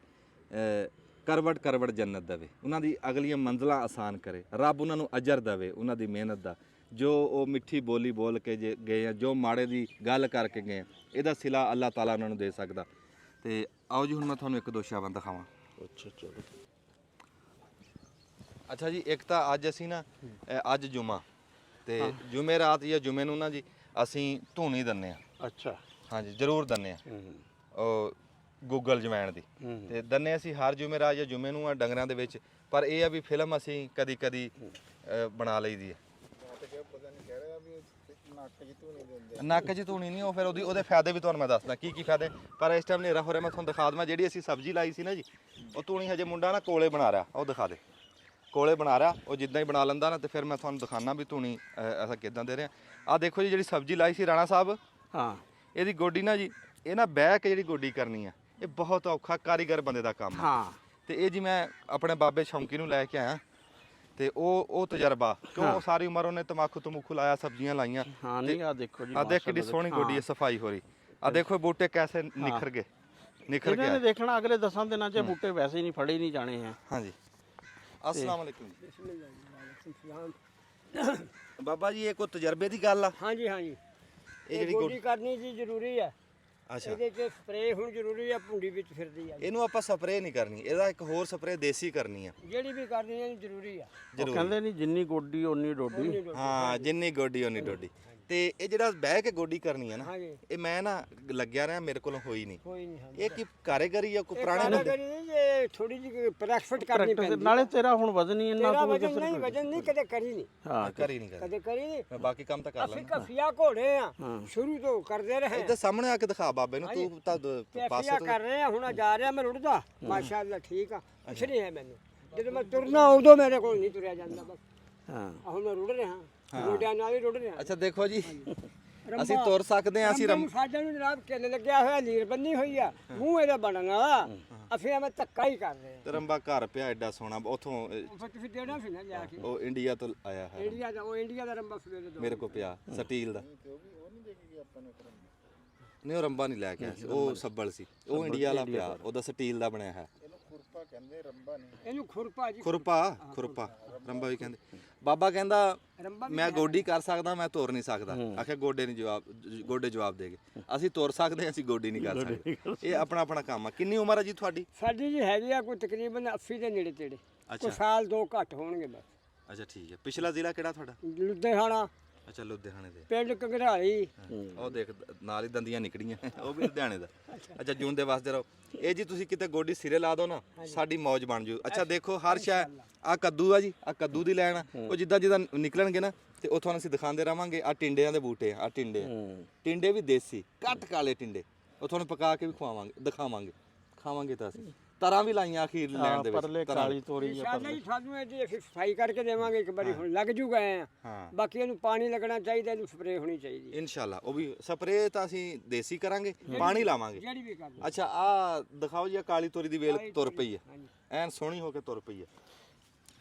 ਕਰਵਟ ਕਰਵਟ ਜੰਨਤ ਦੇਵੇ, ਉਹਨਾਂ ਦੀ ਅਗਲੀਆਂ ਮੰਜ਼ਲਾਂ ਆਸਾਨ ਕਰੇ, ਰੱਬ ਉਹਨਾਂ ਨੂੰ ਅਜਰ ਦੇਵੇ ਉਹਨਾਂ ਦੀ ਮਿਹਨਤ ਦਾ, ਜੋ ਉਹ ਮਿੱਠੀ ਬੋਲੀ ਬੋਲ ਕੇ ਜੇ ਗਏ ਆ, ਜੋ ਮਾੜੇ ਦੀ ਗੱਲ ਕਰਕੇ ਗਏ ਆ, ਇਹਦਾ ਸਿਲਾ ਅੱਲਾਹ ਤਾਲਾ ਉਹਨਾਂ ਨੂੰ ਦੇ ਸਕਦਾ। ਤੇ ਆਓ ਜੀ ਹੁਣ ਮੈਂ ਤੁਹਾਨੂੰ ਇੱਕ ਦੋ ਸ਼ਾਬਾਂ ਦਿਖਾਵਾਂ। ਅੱਛਾ ਚਲੋ। ਅੱਛਾ ਜੀ, ਇੱਕ ਤਾਂ ਅੱਜ ਅਸੀਂ ਨਾ ਅੱਜ ਜੁਮਾ ਤੇ ਜੁਮੇ ਰਾਤ ਜਾਂ ਜੁਮੇ ਨੂੰ ਨਾ ਜੀ ਅਸੀਂ ਧੂਣੀ ਦਿੰਦੇ ਆ। ਅੱਛਾ ਹਾਂਜੀ ਜ਼ਰੂਰ ਦਿੰਦੇ ਆ, ਉਹ ਗੂਗਲ ਜਵੈਣ ਦੀ, ਤੇ ਦਿੰਦੇ ਅਸੀਂ ਹਰ ਜੁਮੇ ਰਾਤ ਜਾਂ ਜੁਮੇ ਨੂੰ ਆ ਡੰਗਰਾਂ ਦੇ ਵਿੱਚ। ਪਰ ਇਹ ਆ ਵੀ ਫਿਲਮ ਅਸੀਂ ਕਦੀ ਕਦੀ ਬਣਾ ਲਈਦੀ ਹੈ। ਨੱਕ 'ਚ ਧੂਣੀ ਨਹੀਂ, ਉਹ ਫਿਰ ਉਹਦੇ ਫਾਇਦੇ ਵੀ ਤੁਹਾਨੂੰ ਮੈਂ ਦੱਸਦਾ ਕੀ ਕੀ ਫਾਇਦੇ। ਪਰ ਇਸ ਟਾਈਮ ਹਨੇਰਾ ਹੋ ਰਿਹਾ, ਮੈਂ ਤੁਹਾਨੂੰ ਦਿਖਾ ਦਵਾਂ ਜਿਹੜੀ ਅਸੀਂ ਸਬਜ਼ੀ ਲਾਈ ਸੀ ਨਾ ਜੀ, ਉਹ ਧੂਣੀ ਹਜੇ ਮੁੰਡਾ ਨਾ ਕੋਲੇ ਬਣਾ ਰਿਹਾ, ਉਹ ਦਿਖਾ ਦੇ ਕੋਲੇ ਬਣਾ ਰਿਹਾ। ਉਹ ਜਿੱਦਾਂ ਹੀ ਬਣਾ ਲੈਂਦਾ ਨਾ ਤੇ ਫਿਰ ਮੈਂ ਤੁਹਾਨੂੰ ਦਿਖਾਣਾ ਵੀ ਧੂਣੀ ਐਸਾ ਕਿੱਦਾਂ ਦੇ ਰਿਹਾ। ਆਹ ਦੇਖੋ ਜੀ ਜਿਹੜੀ ਸਬਜ਼ੀ ਲਾਈ ਸੀ ਰਾਣਾ ਸਾਹਿਬ, ਹਾਂ ਇਹਦੀ ਗੋਡੀ ਨਾ ਜੀ, ਇਹ ਨਾ ਬਹਿ ਕੇ ਜਿਹੜੀ ਗੋਡੀ ਕਰਨੀ ਆ, ਇਹ ਬਹੁਤ ਔਖਾ ਕਾਰੀਗਰ ਬੰਦੇ ਦਾ ਕੰਮ। ਹਾਂ ਤੇ ਇਹ ਜੀ ਮੈਂ ਆਪਣੇ ਬਾਬੇ ਸ਼ੌਂਕੀ ਨੂੰ ਲੈ ਕੇ ਆਇਆ, ਤੇ ਉਹ ਤਜਰਬਾ, ਕਿਉਂ ਸਾਰੀ ਉਮਰ ਉਹਨੇ ਤਮਾਕੂ ਤਮੂਕੂ ਲਾਇਆ, ਸਬਜ਼ੀਆਂ ਲਾਈਆਂ। ਹਾਂ ਨਹੀਂ ਆ ਦੇਖੋ ਜੀ, ਆ ਦੇਖ ਕਿੱਡੀ ਸੋਹਣੀ ਗੋਡੀ ਹੈ, ਸਫਾਈ ਹੋ ਰਹੀ। ਆ ਦੇਖੋ ਬੂਟੇ ਕੈਸੇ ਨਿਖਰ ਗਏ, ਨਿਖਰ ਇਹਨਾਂ ਨੇ ਗਏ। ਦੇਖਣਾ ਅਗਲੇ 10 ਦਿਨਾਂ 'ਚ ਬੂਟੇ ਵੈਸੇ ਹੀ ਨਹੀਂ ਫੜੇ ਨਹੀਂ ਜਾਣੇ ਹੈ। ਹਾਂਜੀ अस्सलाम वालेकुम बाबा जी, ये कोई तजर्बे की गल आ? हाँ जी हाँ जी, ਇਹ ਜਿਹੜੀ ਗੋਡੀ ਕਰਨੀ ਜੀ ਜ਼ਰੂਰੀ ਹੈ। ਅੱਛਾ, ਇਹਦੇ 'ਚ ਸਪਰੇਅ ਹੁਣ ਜ਼ਰੂਰੀ ਹੈ, ਭੁੰਡੀ ਵਿੱਚ ਫਿਰਦੀ ਆ। ਇਹਨੂੰ ਆਪਾਂ ਸਪਰੇਅ ਨਹੀਂ ਕਰਨੀ, ਇਹਦਾ ਇੱਕ ਹੋਰ ਸਪਰੇਅ ਦੇਸੀ ਕਰਨੀ ਆ ਜਿਹੜੀ ਵੀ ਕਰਨੀ ਹੈ ਜ਼ਰੂਰੀ ਆ। ਉਹ ਕਹਿੰਦੇ ਨਹੀਂ ਜਿੰਨੀ ਗੋਡੀ ਓਨੀ ਡੋਡੀ। ਹਾਂ, ਜਿੰਨੀ ਗੋਡੀ ਓਨੀ ਡੋਡੀ। ਤੇ ਇਹ ਜਿਹੜਾ ਬਹਿ ਕੇ ਗੋਡੀ ਕਰਨੀ ਆ ਨਾ, ਹਾਂਜੀ ਇਹ ਮੈਂ ਨਾ ਲੱਗਿਆ ਰਿਹਾ, ਮੇਰੇ ਕੋਲੋਂ ਹੋਈ ਨਹੀਂ। ਕੋਈ ਨਹੀਂ। ਹਾਂ ਇਹ ਕੀ ਕਾਰੀਗਰੀ ਆ, ਕੋਈ ਪੁਰਾਣੇ ਬੰਦੇ? ਇਹ ਥੋੜੀ ਜਿਹੀ ਪ੍ਰੈਕਟਿਸ ਕਰਨੀ ਪੈਂਦੀ। ਨਾਲੇ ਤੇਰਾ ਹੁਣ ਵਜ਼ਨ ਹੀ ਇੰਨਾ, ਤੇਰਾ ਤੂੰ ਵਜਨ ਨਹੀਂ, ਵਜਨ ਨਹੀਂ ਕਦੇ ਕਰੀ ਨਹੀਂ। ਹਾਂ ਕਰੀ ਨਹੀਂ ਕਰੀ, ਕਦੇ ਕਰੀ ਨਹੀਂ। ਮੈਂ ਬਾਕੀ ਕੰਮ ਤਾਂ ਕਰ ਅਸੀਂ ਲੈਂਦਾ। ਕਫੀਆ ਘੋੜੇ ਆ, ਸ਼ੁਰੂ ਤੋਂ ਕਰਦੇ ਰਹੇ। ਇੱਧਰ ਸਾਹਮਣੇ ਆ ਕੇ ਦਿਖਾ ਬਾਬੇ ਨੂੰ, ਤੂੰ ਤਾਂ ਪਾਸੇ ਕਫੀਆ ਤੋਂ। ਕਰ ਰਹੇ ਆ, ਹੁਣ ਜਾ ਰਿਹਾ ਮੈਂ ਰੁੜਦਾ। ਮਾਸ਼ਾਅੱਲਾ ਠੀਕ ਆ, ਕੁਛ ਨਹੀਂ ਹੈ ਮੈਨੂੰ। ਜਦੋਂ ਮੈਂ ਤੁਰਨਾ ਉਦੋਂ ਮੇਰੇ ਕੋਲ ਨਹੀਂ ਤੁਰਿਆ ਜਾਂਦਾ ਬਸ। ਹਾਂ ਹੁਣ ਮੈਂ ਰੁੜ ਰਿਹਾ, ਗੋਡਿਆਂ ਨਾਲ ਹੀ ਰੁੜ ਰਿਹਾ। ਅੱਛਾ ਦੇਖੋ ਜੀ, ਅਸੀਂ ਤੁਰ ਸਕਦੇ ਆ, ਅਸੀਂ ਸਾਡੇ ਨੂੰ ਜਨਾਬ ਕਿੱਲ ਲੱਗਿਆ ਹੋਇਆ, ਲੀਰ ਬੰਨੀ ਹੋਈ ਆ, ਮੂੰਹ ਇਹਦਾ ਬਣਨ ਵਾਲਾ। ਅਸੀਂ ਐਵੇਂ ਧੱਕਾ ਹੀ ਕਰ ਰਹੇ ਰੰਬਾ ਘਰ ਪਿਆ ਐਡਾ ਸੋਹਣਾ, ਉਥੋਂ ਆ। ਫਿਰ ਤੁਸੀਂ ਦੇਣਾ ਸੀ ਨਾ ਲਿਆ ਕੇ। ਉਹ ਇੰਡੀਆ ਤੋਂ ਆਇਆ ਹੈ, ਇੰਡੀਆ ਦਾ, ਉਹ ਇੰਡੀਆ ਦਾ ਰੰਬਾ ਸਵੇਰੇ ਦੋ। ਮੇਰੇ ਕੋ ਪਿਆ ਸਟੀਲ ਦਾ। ਨਹੀਂ, ਉਹ ਰੰਬਾ ਨਹੀਂ ਲੈ ਕੇ ਆਇਆ ਸੀ, ਉਹ ਸੱਬਲ ਸੀ, ਉਹ ਇੰਡੀਆ ਵਾਲਾ ਪਿਆ, ਉਹਦਾ ਸਟੀਲ ਦਾ ਬਣਿਆ ਹੈ। ਇਹਨੂੰ ਖੁਰਪਾ ਜੀ, ਖੁਰਪਾ ਰੰਬਾ ਵੀ ਕਹਿੰਦੇ। ਬਾਬਾ ਕਹਿੰਦਾ ਰੰਬਾ ਮੈਂ ਗੋਡੀ ਕਰ ਸਕਦਾ, ਮੈਂ ਤੁਰ ਨਹੀਂ ਸਕਦਾ। ਆਖਿਆ ਗੋਡੇ ਜਵਾਬ ਦੇ ਗਏ, ਅਸੀਂ ਤੁਰ ਸਕਦੇ, ਅਸੀਂ ਗੋਡੀ ਨਹੀਂ ਕਰ ਸਕਦੇ। ਇਹ ਆਪਣਾ ਆਪਣਾ ਕੰਮ ਆ। ਕਿੰਨੀ ਉਮਰ ਹੈ ਜੀ ਤੁਹਾਡੀ? ਸਾਡੀ ਜੀ ਹੈਗੀ ਆ ਕੋਈ ਤਕਰੀਬਨ 80 ਦੇ ਨੇੜੇ ਤੇੜੇ। ਕੋਈ ਸਾਲ ਦੋ ਘੱਟ ਹੋਣਗੇ ਬਸ। ਅੱਛਾ ਠੀਕ ਹੈ। ਪਿਛਲਾ ਜ਼ਿਲ੍ਹਾ ਕਿਹੜਾ ਤੁਹਾਡਾ? ਲੁਧਿਆਣਾ। ਅੱਛਾ, ਲੁਧਿਆਣੇ ਦੇ। ਪਿੰਡ ਘਗਰਾਲੀ। ਉਹ ਦੇਖ ਨਾਲ ਹੀ ਦੰਦੀਆਂ ਨਿਕੜੀਆਂ, ਉਹ ਵੀ ਲੁਧਿਆਣੇ ਦਾ। ਅੱਛਾ, ਜੂਨ ਦੇ ਵਾਸਤੇ ਰਹੋ। ਇਹ ਜੀ ਤੁਸੀਂ ਕਿਤੇ ਗੋਡੀ ਸਿਰੇ ਲਾ ਦੋ ਨਾ, ਸਾਡੀ ਮੌਜ ਬਣ ਜੂ। ਅੱਛਾ ਦੇਖੋ, ਹਰ ਸ਼ੈ ਆ ਕੱਦੂ ਆ ਜੀ, ਆ ਕੱਦੂ ਦੀ ਲੈਣ ਆ। ਉਹ ਜਿੱਦਾਂ ਜਿੱਦਾਂ ਨਿਕਲਣਗੇ ਨਾ, ਤੇ ਉਹ ਤੁਹਾਨੂੰ ਅਸੀਂ ਦਿਖਾਉਂਦੇ ਰਵਾਂਗੇ। ਆ ਟਿੰਡਿਆਂ ਦੇ ਬੂਟੇ ਆ, ਟਿੰਡੇ ਵੀ ਦੇਸੀ, ਘੱਟ ਕਾਲੇ ਟਿੰਡੇ। ਉਹ ਤੁਹਾਨੂੰ ਪਕਾ ਕੇ ਵੀ ਖਵਾਵਾਂਗੇ, ਦਿਖਾਵਾਂਗੇ, ਖਾਵਾਂਗੇ ਤਾਂ ਅਸੀਂ। ਤਰਾਂ ਵੀ ਲਾਈਆਂ ਅਖੀਰ ਲੈਣ ਦੇ ਪਰਲੇ ਵਿੱਚ। ਕਾਲੀ ਤੋਰੀ ਇਨਸ਼ਾਅੱਲਾ ਜੀ ਸਾਨੂੰ ਇਹਦੀ ਅਸੀਂ ਸਫਾਈ ਕਰਕੇ ਦੇਵਾਂਗੇ ਇੱਕ ਵਾਰੀ। ਹੁਣ ਲੱਗ ਜੂਗਾ ਐ, ਬਾਕੀ ਇਹਨੂੰ ਪਾਣੀ ਲੱਗਣਾ ਚਾਹੀਦਾ, ਇਹਨੂੰ ਸਪਰੇਅ ਹੋਣੀ ਚਾਹੀਦੀ ਹੈ। ਇਨਸ਼ਾਅੱਲਾ ਉਹ ਵੀ ਸਪਰੇਅ ਤਾਂ ਅਸੀਂ ਦੇਸੀ ਕਰਾਂਗੇ, ਪਾਣੀ ਲਾਵਾਂਗੇ। ਜਿਹੜੀ ਵੀ ਕਰ ਲਓ। ਅੱਛਾ, ਆ ਦਿਖਾਓ ਜੀ, ਕਾਲੀ ਤੋਰੀ ਦੀ ਵੇਲ ਤੁਰ ਪਈ ਹੈ, ਐਨ ਸੋਹਣੀ ਹੋ ਕੇ ਤੁਰ ਪਈ ਹੈ।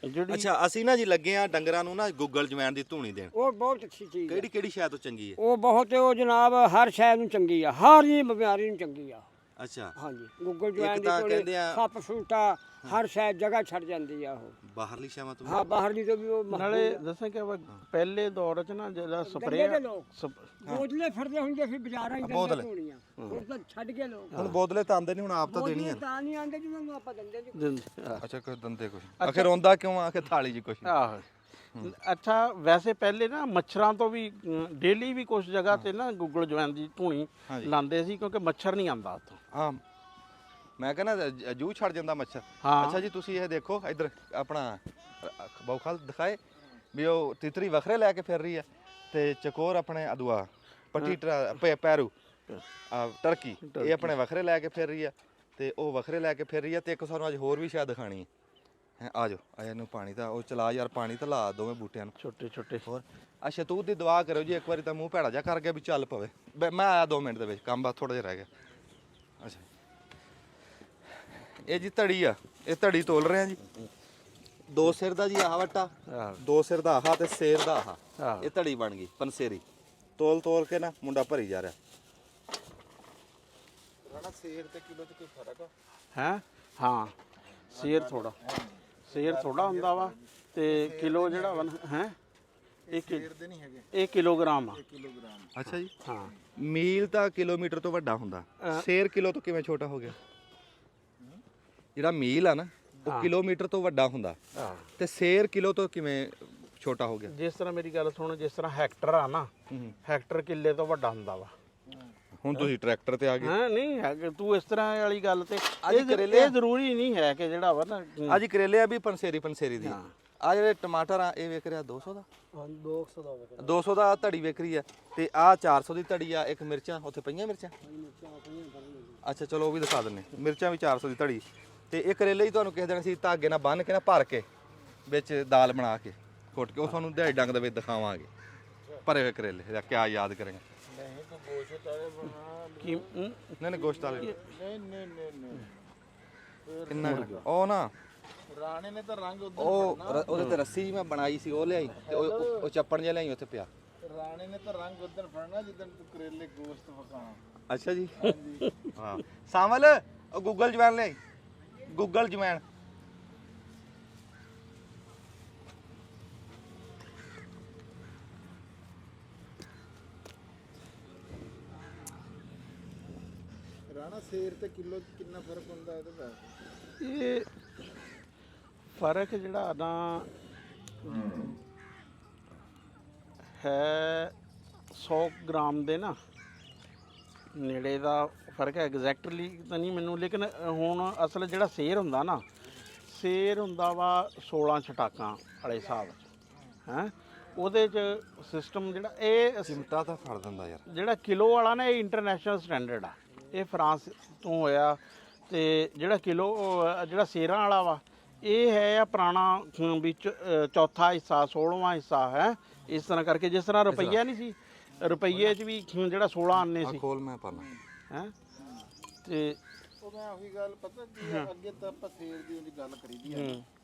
ਜਿਹੜੀ ਅੱਛਾ, ਅਸੀਂ ਨਾ ਜੀ ਲੱਗੇ ਆ ਡੰਗਰਾਂ ਨੂੰ ਨਾ ਗੁੱਗਲ ਜਵੈਣ ਦੀ ਧੂਣੀ ਦੇਣ। ਉਹ ਬਹੁਤ ਅੱਛੀ ਚੀਜ਼ ਹੈ। ਕਿਹੜੀ ਕਿਹੜੀ ਸ਼ੈ ਤੋਂ ਚੰਗੀ ਹੈ? ਉਹ ਬਹੁਤ, ਉਹ ਜਨਾਬ ਹਰ ਸ਼ੈ ਨੂੰ ਚੰਗੀ ਆ, ਹਰ ਜੀ ਬਿਮਾਰੀ ਨੂੰ ਚੰਗੀ ਆ। ਅੱਛਾ, ਹਾਂਜੀ, ਗੁੱਗਲ ਜਵੈਣ ਦੀ ਤਾਂ ਧੂਣੀ, ਕਹਿੰਦੇ ਆ- ਸੱਪ ਸੂਟਾ ਹਰ ਸ਼ੈ ਜਗ੍ਹਾ ਛੱਡ ਜਾਂਦੀ ਆ ਉਹ। ਬਾਹਰਲੀ ਸ਼ੈਵਾਂ ਤੋਂ? ਹਾਂ, ਬਾਹਰ ਦੀ ਤੋਂ ਵੀ ਉਹ ਨਾਲੇ ਦੱਸਾਂ ਕਿ ਪਹਿਲੇ ਦੌਰ 'ਚ ਨਾ ਜਿਹੜਾ ਗੰਦੇ ਸਪਰੇਅ ਦੇ ਲੋਕ ਬੋਤਲੇ ਫਿਰਦੇ ਹੁੰਦੇ ਸੀ ਬਾਜ਼ਾਰਾਂ 'ਚ ਬੋਤਲ। ਧੂਣੀਆਂ। ਹੁਣ ਤਾਂ ਛੱਡ ਗਏ ਲੋਕ। ਹੁਣ ਬੋਤਲੇ ਤਾਂ ਆਉਂਦੇ ਨਹੀਂ, ਹੁਣ ਆਪ ਤਾਂ ਦੇਣੀ ਬੋਤਲੇ ਤਾਂ ਨਹੀਂ ਆਉਂਦੇ ਜਿਹਨਾਂ ਨੂੰ ਆਪਾਂ ਦਿੰਦੇ ਜੀ। ਅੱਛਾ, ਕੋਈ ਦੰਦੇ ਕੁਛ ਆਖਿਰ ਰੋਂਦਾ ਕਿਉਂ ਆ? ਆਖਿਰ ਥਾਲੀ ਜੀ ਕੁਛ। ਆਹੋ। ਅੱਛਾ ਵੈਸੇ ਪਹਿਲੇ ਨਾ ਮੱਛਰਾਂ ਤੋਂ ਵੀ ਡੇਲੀ ਵੀ ਕੁਝ ਜਗ੍ਹਾ ਤੇ ਨਾ ਗੁੱਗਲ ਜਵੈਣ ਦੀ ਧੂਣੀ ਲਾਉਂਦੇ ਸੀ, ਕਿਉਂਕਿ ਮੱਛਰ ਨਹੀਂ ਆਉਂਦਾ ਉੱਥੋਂ। ਹਾਂ, ਮੈਂ ਕਹਿੰਦਾ ਜੂ ਛੱਡ ਜਾਂਦਾ ਮੱਛਰ। ਹਾਂ। ਅੱਛਾ ਜੀ, ਤੁਸੀਂ ਇਹ ਦੇਖੋ ਇੱਧਰ ਆਪਣਾ ਬੌਖਲ ਦਿਖਾਏ ਵੀ ਉਹ ਤਿਤਰੀ ਵੱਖਰੇ ਲੈ ਕੇ ਫਿਰ ਰਹੀ ਹੈ, ਤੇ ਚਕੋਰ ਆਪਣੇ ਅਦੂਆ ਪੱਟੀ ਪੈਰੂ ਟਰਕੀ, ਇਹ ਆਪਣੇ ਵੱਖਰੇ ਲੈ ਕੇ ਫਿਰ ਰਹੀ ਹੈ, ਤੇ ਉਹ ਵੱਖਰੇ ਲੈ ਕੇ ਫਿਰ ਰਹੀ ਹੈ। ਤੇ ਇੱਕ ਸਾਨੂੰ ਅੱਜ ਹੋਰ ਵੀ ਸ਼ਾਇਦ ਦਿਖਾਣੀ ਹੈ। ਆ ਜਾਓ, ਆ ਇਹਨੂੰ ਪਾਣੀ ਤਾਂ ਉਹ ਚਲਾ ਯਾਰ, ਪਾਣੀ ਤਾਂ ਲਾ ਦੋਵੇਂ ਬੂਟਿਆਂ ਨੂੰ ਛੋਟੇ ਛੋਟੇ। ਹੋਰ ਆ ਸ਼ਤੂਤ ਦੀ ਦੁਆ ਕਰੋ ਜੀ, ਇੱਕ ਵਾਰੀ ਤਾਂ ਮੂੰਹ ਭੈੜਾ ਜਿਹਾ ਕਰ ਗਿਆ ਵੀ ਚੱਲ ਪਵੇ। ਮੈਂ ਆਇਆ 2 ਮਿੰਟ ਦੇ ਵਿੱਚ, ਕੰਮ ਬਸ ਥੋੜਾ ਜਿਹਾ ਰਹਿ ਗਿਆ। ਅੱਛਾ, ਇਹ ਜੀ ਧੜੀ ਆ, ਇਹ ਧੜੀ ਤੋਲ ਰਹੇ ਆ ਜੀ। 2 ਸਿਰ ਦਾ ਜੀ ਆਹ ਵੱਟਾ, 2 ਸਿਰ ਦਾ ਆਹ, ਤੇ ਸੇਰ ਦਾ ਆਹ। ਇਹ ਧੜੀ ਬਣ ਗਈ ਪੰਸੇਰੀ। ਤੋਲ ਤੋਲ ਕੇ ਨਾ ਮੁੰਡਾ ਭਰੀ ਜਾ ਰਿਹਾ। ਰਾਣਾ, ਸੇਰ ਤੇ ਕਿਲੋ 'ਚ ਕੋਈ ਫਰਕ ਆ? ਹੈ ਹਾਂ, ਸੇਰ ਥੋੜਾ ਹੁੰਦਾ ਵਾ ਤੇ ਕਿਲੋ ਜਿਹੜਾ ਵਾ ਹੈ ਦੇ ਨਹੀਂ ਹੈਗੇ ਇਹ ਕਿਲੋਗ੍ਰਾਮ ਆ। ਕਿਲੋਗ੍ਰਾਮ। ਅੱਛਾ ਜੀ। ਹਾਂ ਮੀਲ ਤਾਂ ਕਿਲੋਮੀਟਰ ਤੋਂ ਵੱਡਾ ਹੁੰਦਾ, ਸੇਰ ਕਿਲੋ ਤੋਂ ਕਿਵੇਂ ਛੋਟਾ ਹੋ ਗਿਆ? ਜਿਹੜਾ ਮੀਲ ਆ ਨਾ ਉਹ ਕਿਲੋਮੀਟਰ ਤੋਂ ਵੱਡਾ ਹੁੰਦਾ ਹਾਂ ਤੇ ਸੇਰ ਕਿਲੋ ਤੋਂ ਕਿਵੇਂ ਛੋਟਾ ਹੋ ਗਿਆ? ਜਿਸ ਤਰ੍ਹਾਂ ਮੇਰੀ ਗੱਲ ਸੁਣ, ਜਿਸ ਤਰ੍ਹਾਂ ਹੈਕਟਰ ਆ ਨਾ, ਹੈਕਟਰ ਕਿੱਲੇ ਤੋਂ ਵੱਡਾ ਹੁੰਦਾ ਵਾ। ਹੁਣ ਤੁਸੀਂ ਟਰੈਕਟਰ ਤੇ ਆ ਗਏ। ਹਾਂ ਨਹੀਂ ਹੈ ਤੂੰ ਇਸ ਤਰ੍ਹਾਂ ਵਾਲੀ ਗੱਲ ਤੇ ਇਹ ਜ਼ਰੂਰੀ ਨਹੀਂ ਹੈ ਕਿ ਜਿਹੜਾ ਵਾ ਨਾ ਅੱਜ ਕਰੇਲੇ ਆ ਵੀ ਪੰਸੇਰੀ ਦੀ। ਆ ਜਿਹੜੇ ਟਮਾਟਰ ਆ ਇਹ ਵੇਖ ਰਿਹਾ 200 ਦਾ। 200 ਦਾ ਧੜੀ ਵੇਖ ਰਹੀ ਆ ਤੇ ਆ 400 ਦੀ ਧੜੀ ਆ। ਇੱਕ ਮਿਰਚਾਂ ਉੱਥੇ ਪਈਆਂ ਮਿਰਚਾਂ। ਅੱਛਾ ਚਲੋ ਉਹ ਵੀ ਦਿਖਾ ਦਿੰਨੇ। ਮਿਰਚਾਂ ਵੀ 400 ਦੀ ਧੜੀ ਤੇ ਇਹ ਕਰੇਲੇ ਹੀ ਤੁਹਾਨੂੰ ਕਿਸੇ ਦਿਨ ਅਸੀਂ ਧਾਗੇ ਨਾਲ ਬੰਨ੍ਹ ਕੇ ਨਾ ਭਰ ਕੇ ਵਿੱਚ ਦਾਲ ਬਣਾ ਕੇ ਕੁੱਟ ਕੇ ਉਹ ਤੁਹਾਨੂੰ ਦਿਹਾੜੀ ਡੰਗ ਦੇ ਵਿੱਚ ਦਿਖਾਵਾਂਗੇ ਭਰੇ ਹੋਏ ਕਰੇਲੇ। ਇਹਦਾ ਕਿਆ ਯਾਦ ਕਰਾਂਗੇ। ਨਹੀਂ ਗੋਸ਼ਤ ਵਾਲੇ ਕਿੰਨਾ ਉਹ ਨਾ ਰਾਣੇ ਨੇ ਤਾਂ ਰੰਗ ਉਹਦੇ ਤੇ ਰੱਸੀ ਮੈਂ ਬਣਾਈ ਸੀ ਉਹ ਲਿਆਈ ਤੇ ਉਹ ਚੱਪਣ ਜਿਹਾ ਲਿਆਈ ਉੱਥੇ ਪਿਆ। ਰਾਣੇ ਨੇ ਤਾਂ ਰੰਗ ਉਦੋਂ ਫੜਨਾ ਜਿੱਦਣ ਤੂੰ ਕਰੇਲੇ ਗੋਸ਼ਤ ਪਕਾਣਾ। ਅੱਛਾ ਜੀ। ਹਾਂ ਸਾਵਲ ਉਹ ਗੂਗਲ ਜਵੈਣ ਲਿਆਈ। ਗੂਗਲ ਜਵੈਣ ਰਾਣਾ ਸੇਰ ਤੇ ਕਿਲੋ ਕਿੰਨਾ ਫਰਕ ਹੁੰਦਾ ਇਹਦੇ ਦਾ? ਇਹ ਫਰਕ ਜਿਹੜਾ ਨਾ ਹੈ 100 ਗ੍ਰਾਮ ਦੇ ਨਾ ਨੇੜੇ ਦਾ ਫਰਕ ਹੈ। ਐਗਜ਼ੈਕਟਲੀ ਤਾਂ ਨਹੀਂ ਮੈਨੂੰ, ਲੇਕਿਨ ਹੁਣ ਅਸਲ ਜਿਹੜਾ ਸੇਰ ਹੁੰਦਾ ਨਾ, ਸੇਰ ਹੁੰਦਾ ਵਾ 16 ਛਟਾਕਾਂ ਵਾਲੇ ਹਿਸਾਬ 'ਚ ਹੈਂ। ਉਹਦੇ 'ਚ ਸਿਸਟਮ ਜਿਹੜਾ ਇਹ ਚਿਮਟਾ ਤਾਂ ਫੜ ਦਿੰਦਾ ਯਾਰ। ਜਿਹੜਾ ਕਿਲੋ ਵਾਲਾ ਨਾ ਇਹ ਇੰਟਰਨੈਸ਼ਨਲ ਸਟੈਂਡਰਡ ਆ। ਇਹ ਫਰਾਂਸ ਤੋਂ ਹੋਇਆ ਤੇ ਜਿਹੜਾ ਕਿਲੋ ਜਿਹੜਾ ਸੇਰਾਂ ਵਾਲਾ ਵਾ ਇਹ ਹੈ ਆ ਪੁਰਾਣਾ ਵਿੱਚ ਚੌਥਾ ਹਿੱਸਾ 16ਵਾਂ ਹਿੱਸਾ ਹੈ। ਇਸ ਤਰ੍ਹਾਂ ਕਰਕੇ ਜਿਸ ਤਰ੍ਹਾਂ ਰੁਪਈਆ ਨਹੀਂ ਸੀ, ਰੁਪਈਏ 'ਚ ਵੀ ਜਿਹੜਾ 16 ਆਨੇ ਸੀ ਖੋਲ ਮੈਂ ਪਾਣਾ ਹੈ। ਤੇ ਉਹ ਮੈਂ ਉਹੀ ਗੱਲ ਪਤਾ ਕੀ ਆ, ਅੱਗੇ ਤਾਂ ਆਪਾਂ ਸੇਰ ਦੀ ਉਹਦੀ ਗੱਲ ਕਰੀਦੀ ਆ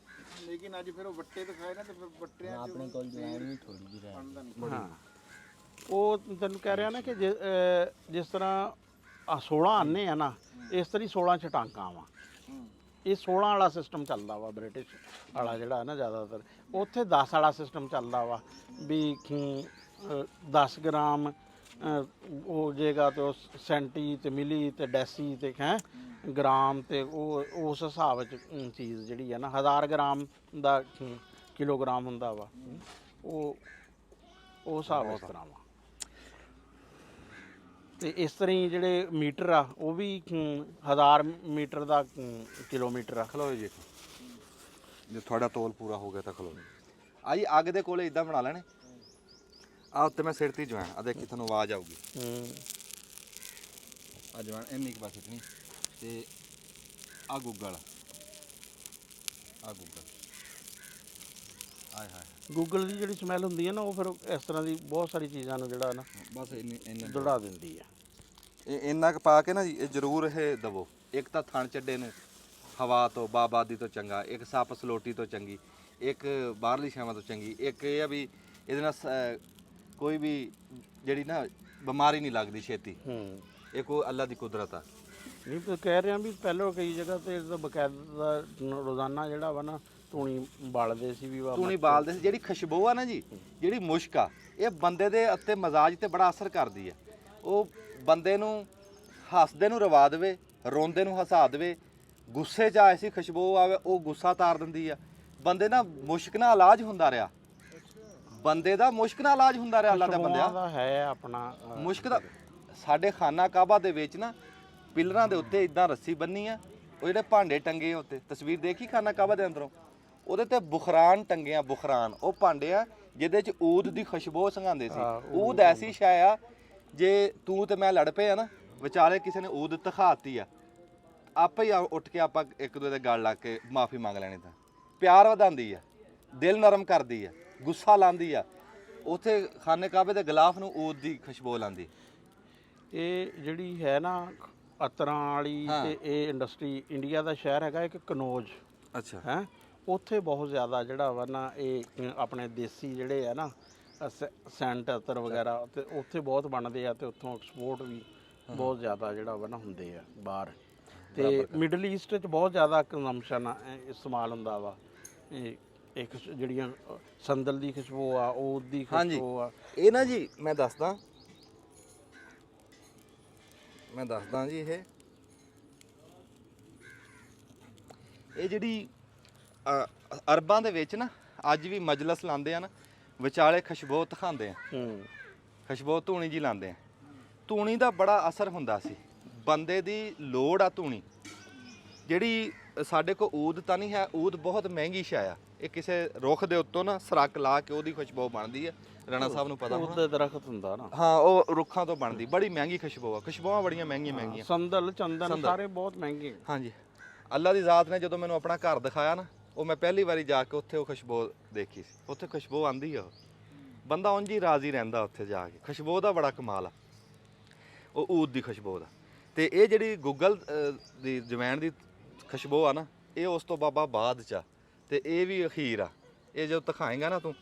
ਲੇਕਿਨ ਅੱਜ ਫਿਰ ਉਹ ਵੱਟੇ ਦਿਖਾਏ ਨਾ ਤੇ ਫਿਰ ਵੱਟਿਆਂ 'ਚ ਆਪਣੇ ਕੋਲ ਜਵਾਨ ਵੀ ਥੋੜੀ ਜਿਹੀ ਰਹਿ। ਹਾਂ ਉਹ ਤੈਨੂੰ ਕਹਿ ਰਿਹਾ ਨਾ ਕਿ ਜਿਸ ਤਰ੍ਹਾਂ 16 ਆਨੇ ਆ ਨਾ, ਇਸ ਤਰ੍ਹਾਂ 16 ਛਟਾਂਕਾਂ ਵਾ। ਇਹ 16 ਵਾਲਾ ਸਿਸਟਮ ਚੱਲਦਾ ਵਾ ਬ੍ਰਿਟਿਸ਼ ਵਾਲਾ ਜਿਹੜਾ ਨਾ ਜ਼ਿਆਦਾਤਰ। ਉੱਥੇ 10 ਵਾਲਾ ਸਿਸਟਮ ਚੱਲਦਾ ਵਾ ਵੀ 10 ਗ੍ਰਾਮ ਹੋ ਜਾਏਗਾ ਤੇ ਉਹ ਸੈਂਟੀ ਤੇ ਮਿਲੀ ਤੇ ਡੈਸੀ ਤੇ ਹੈ ਗ੍ਰਾਮ ਤੇ ਉਹ ਉਸ ਹਿਸਾਬ ਵਿੱਚ ਚੀਜ਼ ਜਿਹੜੀ ਹੈ ਨਾ 1000 ਗ੍ਰਾਮ ਦਾ ਕਿਲੋਗ੍ਰਾਮ ਹੁੰਦਾ ਵਾ। ਉਹ ਹਿਸਾਬ ਇਸ ਤਰ੍ਹਾਂ ਵਾ। ਤੇ ਇਸ ਤਰ੍ਹਾਂ ਹੀ ਜਿਹੜੇ ਮੀਟਰ ਆ ਉਹ ਵੀ 1000 ਮੀਟਰ ਦਾ ਕਿਲੋਮੀਟਰ ਆ। ਖਲੋ ਜੀ ਜੇ ਤੁਹਾਡਾ ਤੋਲ ਪੂਰਾ ਹੋ ਗਿਆ ਤਾਂ ਖਲੋ ਆਈ ਅੱਗ ਦੇ ਕੋਲੇ ਇਦਾਂ ਬਣਾ ਲੈਣੇ। ਆ ਉੱਤੇ ਮੈਂ ਸਿਰ ਤੇ ਜਵਾਨ ਆ ਦੇਖੀ ਤੁਹਾਨੂੰ ਆਵਾਜ਼ ਆਊਗੀ। ਆ ਜਵਾਨ ਇੰਨੀ ਕੁ ਬਸ ਇਤਨੀ ਤੇ ਆ ਗੂਗਲ ਆਏ ਹਾਏ ਗੂਗਲ ਦੀ ਜਿਹੜੀ ਸਮੈਲ ਹੁੰਦੀ ਹੈ ਨਾ ਉਹ ਫਿਰ ਇਸ ਤਰ੍ਹਾਂ ਦੀ ਬਹੁਤ ਸਾਰੀ ਚੀਜ਼ਾਂ ਨੂੰ ਜਿਹੜਾ ਨਾ ਬਸ ਇੰਨੇ ਦੌੜਾ ਦਿੰਦੀ ਆ। ਇਹ ਇੰਨਾ ਕੁ ਪਾ ਕੇ ਨਾ ਜੀ ਇਹ ਜ਼ਰੂਰ ਇਹ ਦਵੋ। ਇੱਕ ਤਾਂ ਥਣ ਚੱਡੇ ਨੂੰ ਹਵਾ ਤੋਂ ਬਾਬਾਦੀ ਤੋਂ ਚੰਗਾ, ਇੱਕ ਸੱਪ ਸਲੋਟੀ ਤੋਂ ਚੰਗੀ, ਇੱਕ ਬਾਹਰਲੀ ਛਾਵਾਂ ਤੋਂ ਚੰਗੀ, ਇੱਕ ਇਹ ਆ ਵੀ ਇਹਦੇ ਨਾਲ ਕੋਈ ਵੀ ਜਿਹੜੀ ਨਾ ਬਿਮਾਰੀ ਨਹੀਂ ਲੱਗਦੀ ਛੇਤੀ। ਇਹ ਕੋਈ ਅੱਲਾ ਦੀ ਕੁਦਰਤ ਆ। ਨਹੀਂ ਤਾਂ ਕਹਿ ਰਿਹਾ ਵੀ ਪਹਿਲਾਂ ਕਈ ਜਗ੍ਹਾ ਤੇ ਇਹਦਾ ਬਕਾਇਦਾ ਰੋਜ਼ਾਨਾ ਜਿਹੜਾ ਵਾ ਨਾ ਧੂਣੀ ਬਾਲਦੇ ਸੀ ਵੀ ਧੂਣੀ ਬਾਲਦੇ ਸੀ। ਜਿਹੜੀ ਖੁਸ਼ਬੂ ਆ ਨਾ ਜੀ, ਜਿਹੜੀ ਮੁਸ਼ਕ ਆ, ਇਹ ਬੰਦੇ ਦੇ ਉੱਤੇ ਮਜ਼ਾਜ ਤੇ ਬੜਾ ਅਸਰ ਕਰਦੀ ਆ। ਉਹ ਬੰਦੇ ਨੂੰ ਹੱਸਦੇ ਨੂੰ ਰਵਾ ਦੇਵੇ, ਰੋਂਦੇ ਨੂੰ ਹਸਾ ਦੇਵੇ, ਗੁੱਸੇ 'ਚ ਐਸੀ ਖੁਸ਼ਬੂ ਆਵੇ ਉਹ ਗੁੱਸਾ ਤਾਰ ਦਿੰਦੀ ਆ। ਬੰਦੇ ਦਾ ਮੁਸ਼ਕ ਨਾਲ ਇਲਾਜ ਹੁੰਦਾ ਰਿਹਾ। ਬੰਦੇ ਦਾ ਮੁਸ਼ਕ ਨਾਲ ਇਲਾਜ ਹੁੰਦਾ ਰਿਹਾ। ਅੱਲਾ ਦਾ ਬੰਦਿਆ ਦਾ ਹੈ ਆਪਣਾ ਮੁਸ਼ਕ ਦਾ। ਸਾਡੇ ਖਾਨਾ ਕਾਬਾ ਦੇ ਵਿੱਚ ਨਾ ਪਿਲਰਾਂ ਦੇ ਉੱਤੇ ਇਦਾਂ ਰੱਸੀ ਬੰਨੀ ਆ। ਉਹ ਜਿਹੜੇ ਭਾਂਡੇ ਟੰਗੇ ਉੱਤੇ ਤਸਵੀਰ ਦੇਖੀ ਖਾਨਾ ਕਾਬਾ ਦੇ ਅੰਦਰੋਂ, ਉਹਦੇ ਤੇ ਬੁਖਰਾਨ ਟੰਗੇ ਆ। ਬੁਖਰਾਨ ਉਹ ਭਾਂਡੇ ਆ ਜਿਹਦੇ 'ਚ ਊਦ ਦੀ ਖੁਸ਼ਬੂ ਸੰਘਾਉਂਦੇ ਸੀ। ਊਦ ਐਸੀ ਸ਼ੈ ਆ ਜੇ ਤੂੰ ਤੇ ਮੈਂ ਲੜ ਪਏ ਆ ਨਾ, ਵਿਚਾਰੇ ਕਿਸੇ ਨੇ ਊਦ ਦਿਖਾਤੀ ਆ, ਆਪੇ ਹੀ ਉੱਠ ਕੇ ਆਪਾਂ ਇੱਕ ਦੂਜੇ ਦੇ ਗਲ ਲੱਗ ਕੇ ਮਾਫੀ ਮੰਗ ਲੈਣੀ। ਤਾਂ ਪਿਆਰ ਵਧਾਉਂਦੀ ਆ, ਦਿਲ ਨਰਮ ਕਰਦੀ ਆ, ਗੁੱਸਾ ਲਾਉਂਦੀ ਆ। ਉੱਥੇ ਖਾਨੇ ਕਾਬੇ ਦੇ ਗਲਾਫ ਨੂੰ ਊਦ ਦੀ ਖੁਸ਼ਬੂ ਲਾਉਂਦੀ। ਇਹ ਜਿਹੜੀ ਹੈ ਨਾ ਅਤਰਾਂ ਵਾਲੀ ਤੇ ਇਹ ਇੰਡਸਟਰੀ ਇੰਡੀਆ ਦਾ ਸ਼ਹਿਰ ਹੈਗਾ ਇੱਕ ਕਨੌਜ। ਅੱਛਾ ਹੈ ਉੱਥੇ ਬਹੁਤ ਜ਼ਿਆਦਾ ਜਿਹੜਾ ਵਾ ਨਾ ਇਹ ਆਪਣੇ ਦੇਸੀ ਜਿਹੜੇ ਆ ਨਾ ਸੈਂਟ ਅਤਰ ਵਗੈਰਾ ਤੇ ਉੱਥੇ ਬਹੁਤ ਬਣਦੇ ਆ ਤੇ ਉੱਥੋਂ ਐਕਸਪੋਰਟ ਵੀ ਬਹੁਤ ਜ਼ਿਆਦਾ ਜਿਹੜਾ ਵਾ ਨਾ ਹੁੰਦੇ ਆ ਬਾਹਰ। ਤੇ ਮਿਡਲ ਈਸਟ 'ਚ ਬਹੁਤ ਜ਼ਿਆਦਾ ਕੰਜ਼ੰਪਸ਼ਨ ਇਸਤੇਮਾਲ ਹੁੰਦਾ ਵਾ ਇਹ ਇੱਕ ਜਿਹੜੀਆਂ ਸੰਦਲ ਦੀ ਖੁਸ਼ਬੂ ਆ, ਊਦ ਦੀ ਖੁਸ਼ਬੂ ਆ। ਇਹ ਨਾ ਜੀ ਮੈਂ ਦੱਸਦਾ ਜੀ ਇਹ ਜਿਹੜੀ ਅਰਬਾਂ ਦੇ ਵਿੱਚ ਨਾ ਅੱਜ ਵੀ ਮਜਲਸ ਲਾਉਂਦੇ ਆ ਨਾ, ਵਿਚਾਲੇ ਖੁਸ਼ਬੂ ਦਿਖਾਉਂਦੇ ਆ, ਖੁਸ਼ਬੂ ਧੂਣੀ ਜੀ ਲਾਉਂਦੇ ਆ। ਧੂਣੀ ਦਾ ਬੜਾ ਅਸਰ ਹੁੰਦਾ ਸੀ, ਬੰਦੇ ਦੀ ਲੋੜ ਆ ਧੂਣੀ। ਜਿਹੜੀ ਸਾਡੇ ਕੋਲ ਊਦ ਤਾਂ ਨਹੀਂ ਹੈ, ਊਦ ਬਹੁਤ ਮਹਿੰਗੀ ਸ਼ੈ ਆ। ਇਹ ਕਿਸੇ ਰੁੱਖ ਦੇ ਉੱਤੋਂ ਨਾ ਸਰਕ ਲਾ ਕੇ ਉਹਦੀ ਖੁਸ਼ਬੂ ਬਣਦੀ ਹੈ, ਰਾਣਾ ਸਾਹਿਬ ਨੂੰ ਪਤਾ ਊਦ ਦਾ ਦਰਖਤ ਹੁੰਦਾ ਨਾ। ਹਾਂ, ਉਹ ਰੁੱਖਾਂ ਤੋਂ ਬਣਦੀ, ਬੜੀ ਮਹਿੰਗੀ ਖੁਸ਼ਬੂ ਆ। ਖੁਸ਼ਬੂਆਂ ਬੜੀਆਂ ਮਹਿੰਗੀਆਂ ਸੰਦਲ, ਚੰਦਨ ਸਾਰੇ ਬਹੁਤ ਮਹਿੰਗੇ। ਹਾਂਜੀ, ਅੱਲਾ ਦੀ ਜ਼ਾਤ ਨੇ ਜਦੋਂ ਮੈਨੂੰ ਆਪਣਾ ਘਰ ਦਿਖਾਇਆ ਨਾ, ਉਹ ਮੈਂ ਪਹਿਲੀ ਵਾਰੀ ਜਾ ਕੇ ਉੱਥੇ ਉਹ ਖੁਸ਼ਬੂ ਦੇਖੀ ਸੀ। ਉੱਥੇ ਖੁਸ਼ਬੂ ਆਂਦੀ ਆ, ਬੰਦਾ ਉਂਝ ਹੀ ਰਾਜ਼ੀ ਰਹਿੰਦਾ ਉੱਥੇ ਜਾ ਕੇ। ਖੁਸ਼ਬੂ ਦਾ ਬੜਾ ਕਮਾਲ ਆ ਉਹ ਊਦ ਦੀ ਖੁਸ਼ਬੂ ਦਾ। ਤੇ ਇਹ ਜਿਹੜੀ ਗੁੱਗਲ ਦੀ ਜਵੈਣ ਦੀ ਖੁਸ਼ਬੂ ਆ ਨਾ, ਇਹ ਉਸ ਤੋਂ ਬਾਬਾ ਬਾਅਦ ਚ ਆ, ਤੇ ਇਹ ਵੀ ਅਖੀਰ ਆ। ਇਹ ਜਦੋਂ ਦਿਖਾਏਗਾ ਨਾ ਤੂੰ,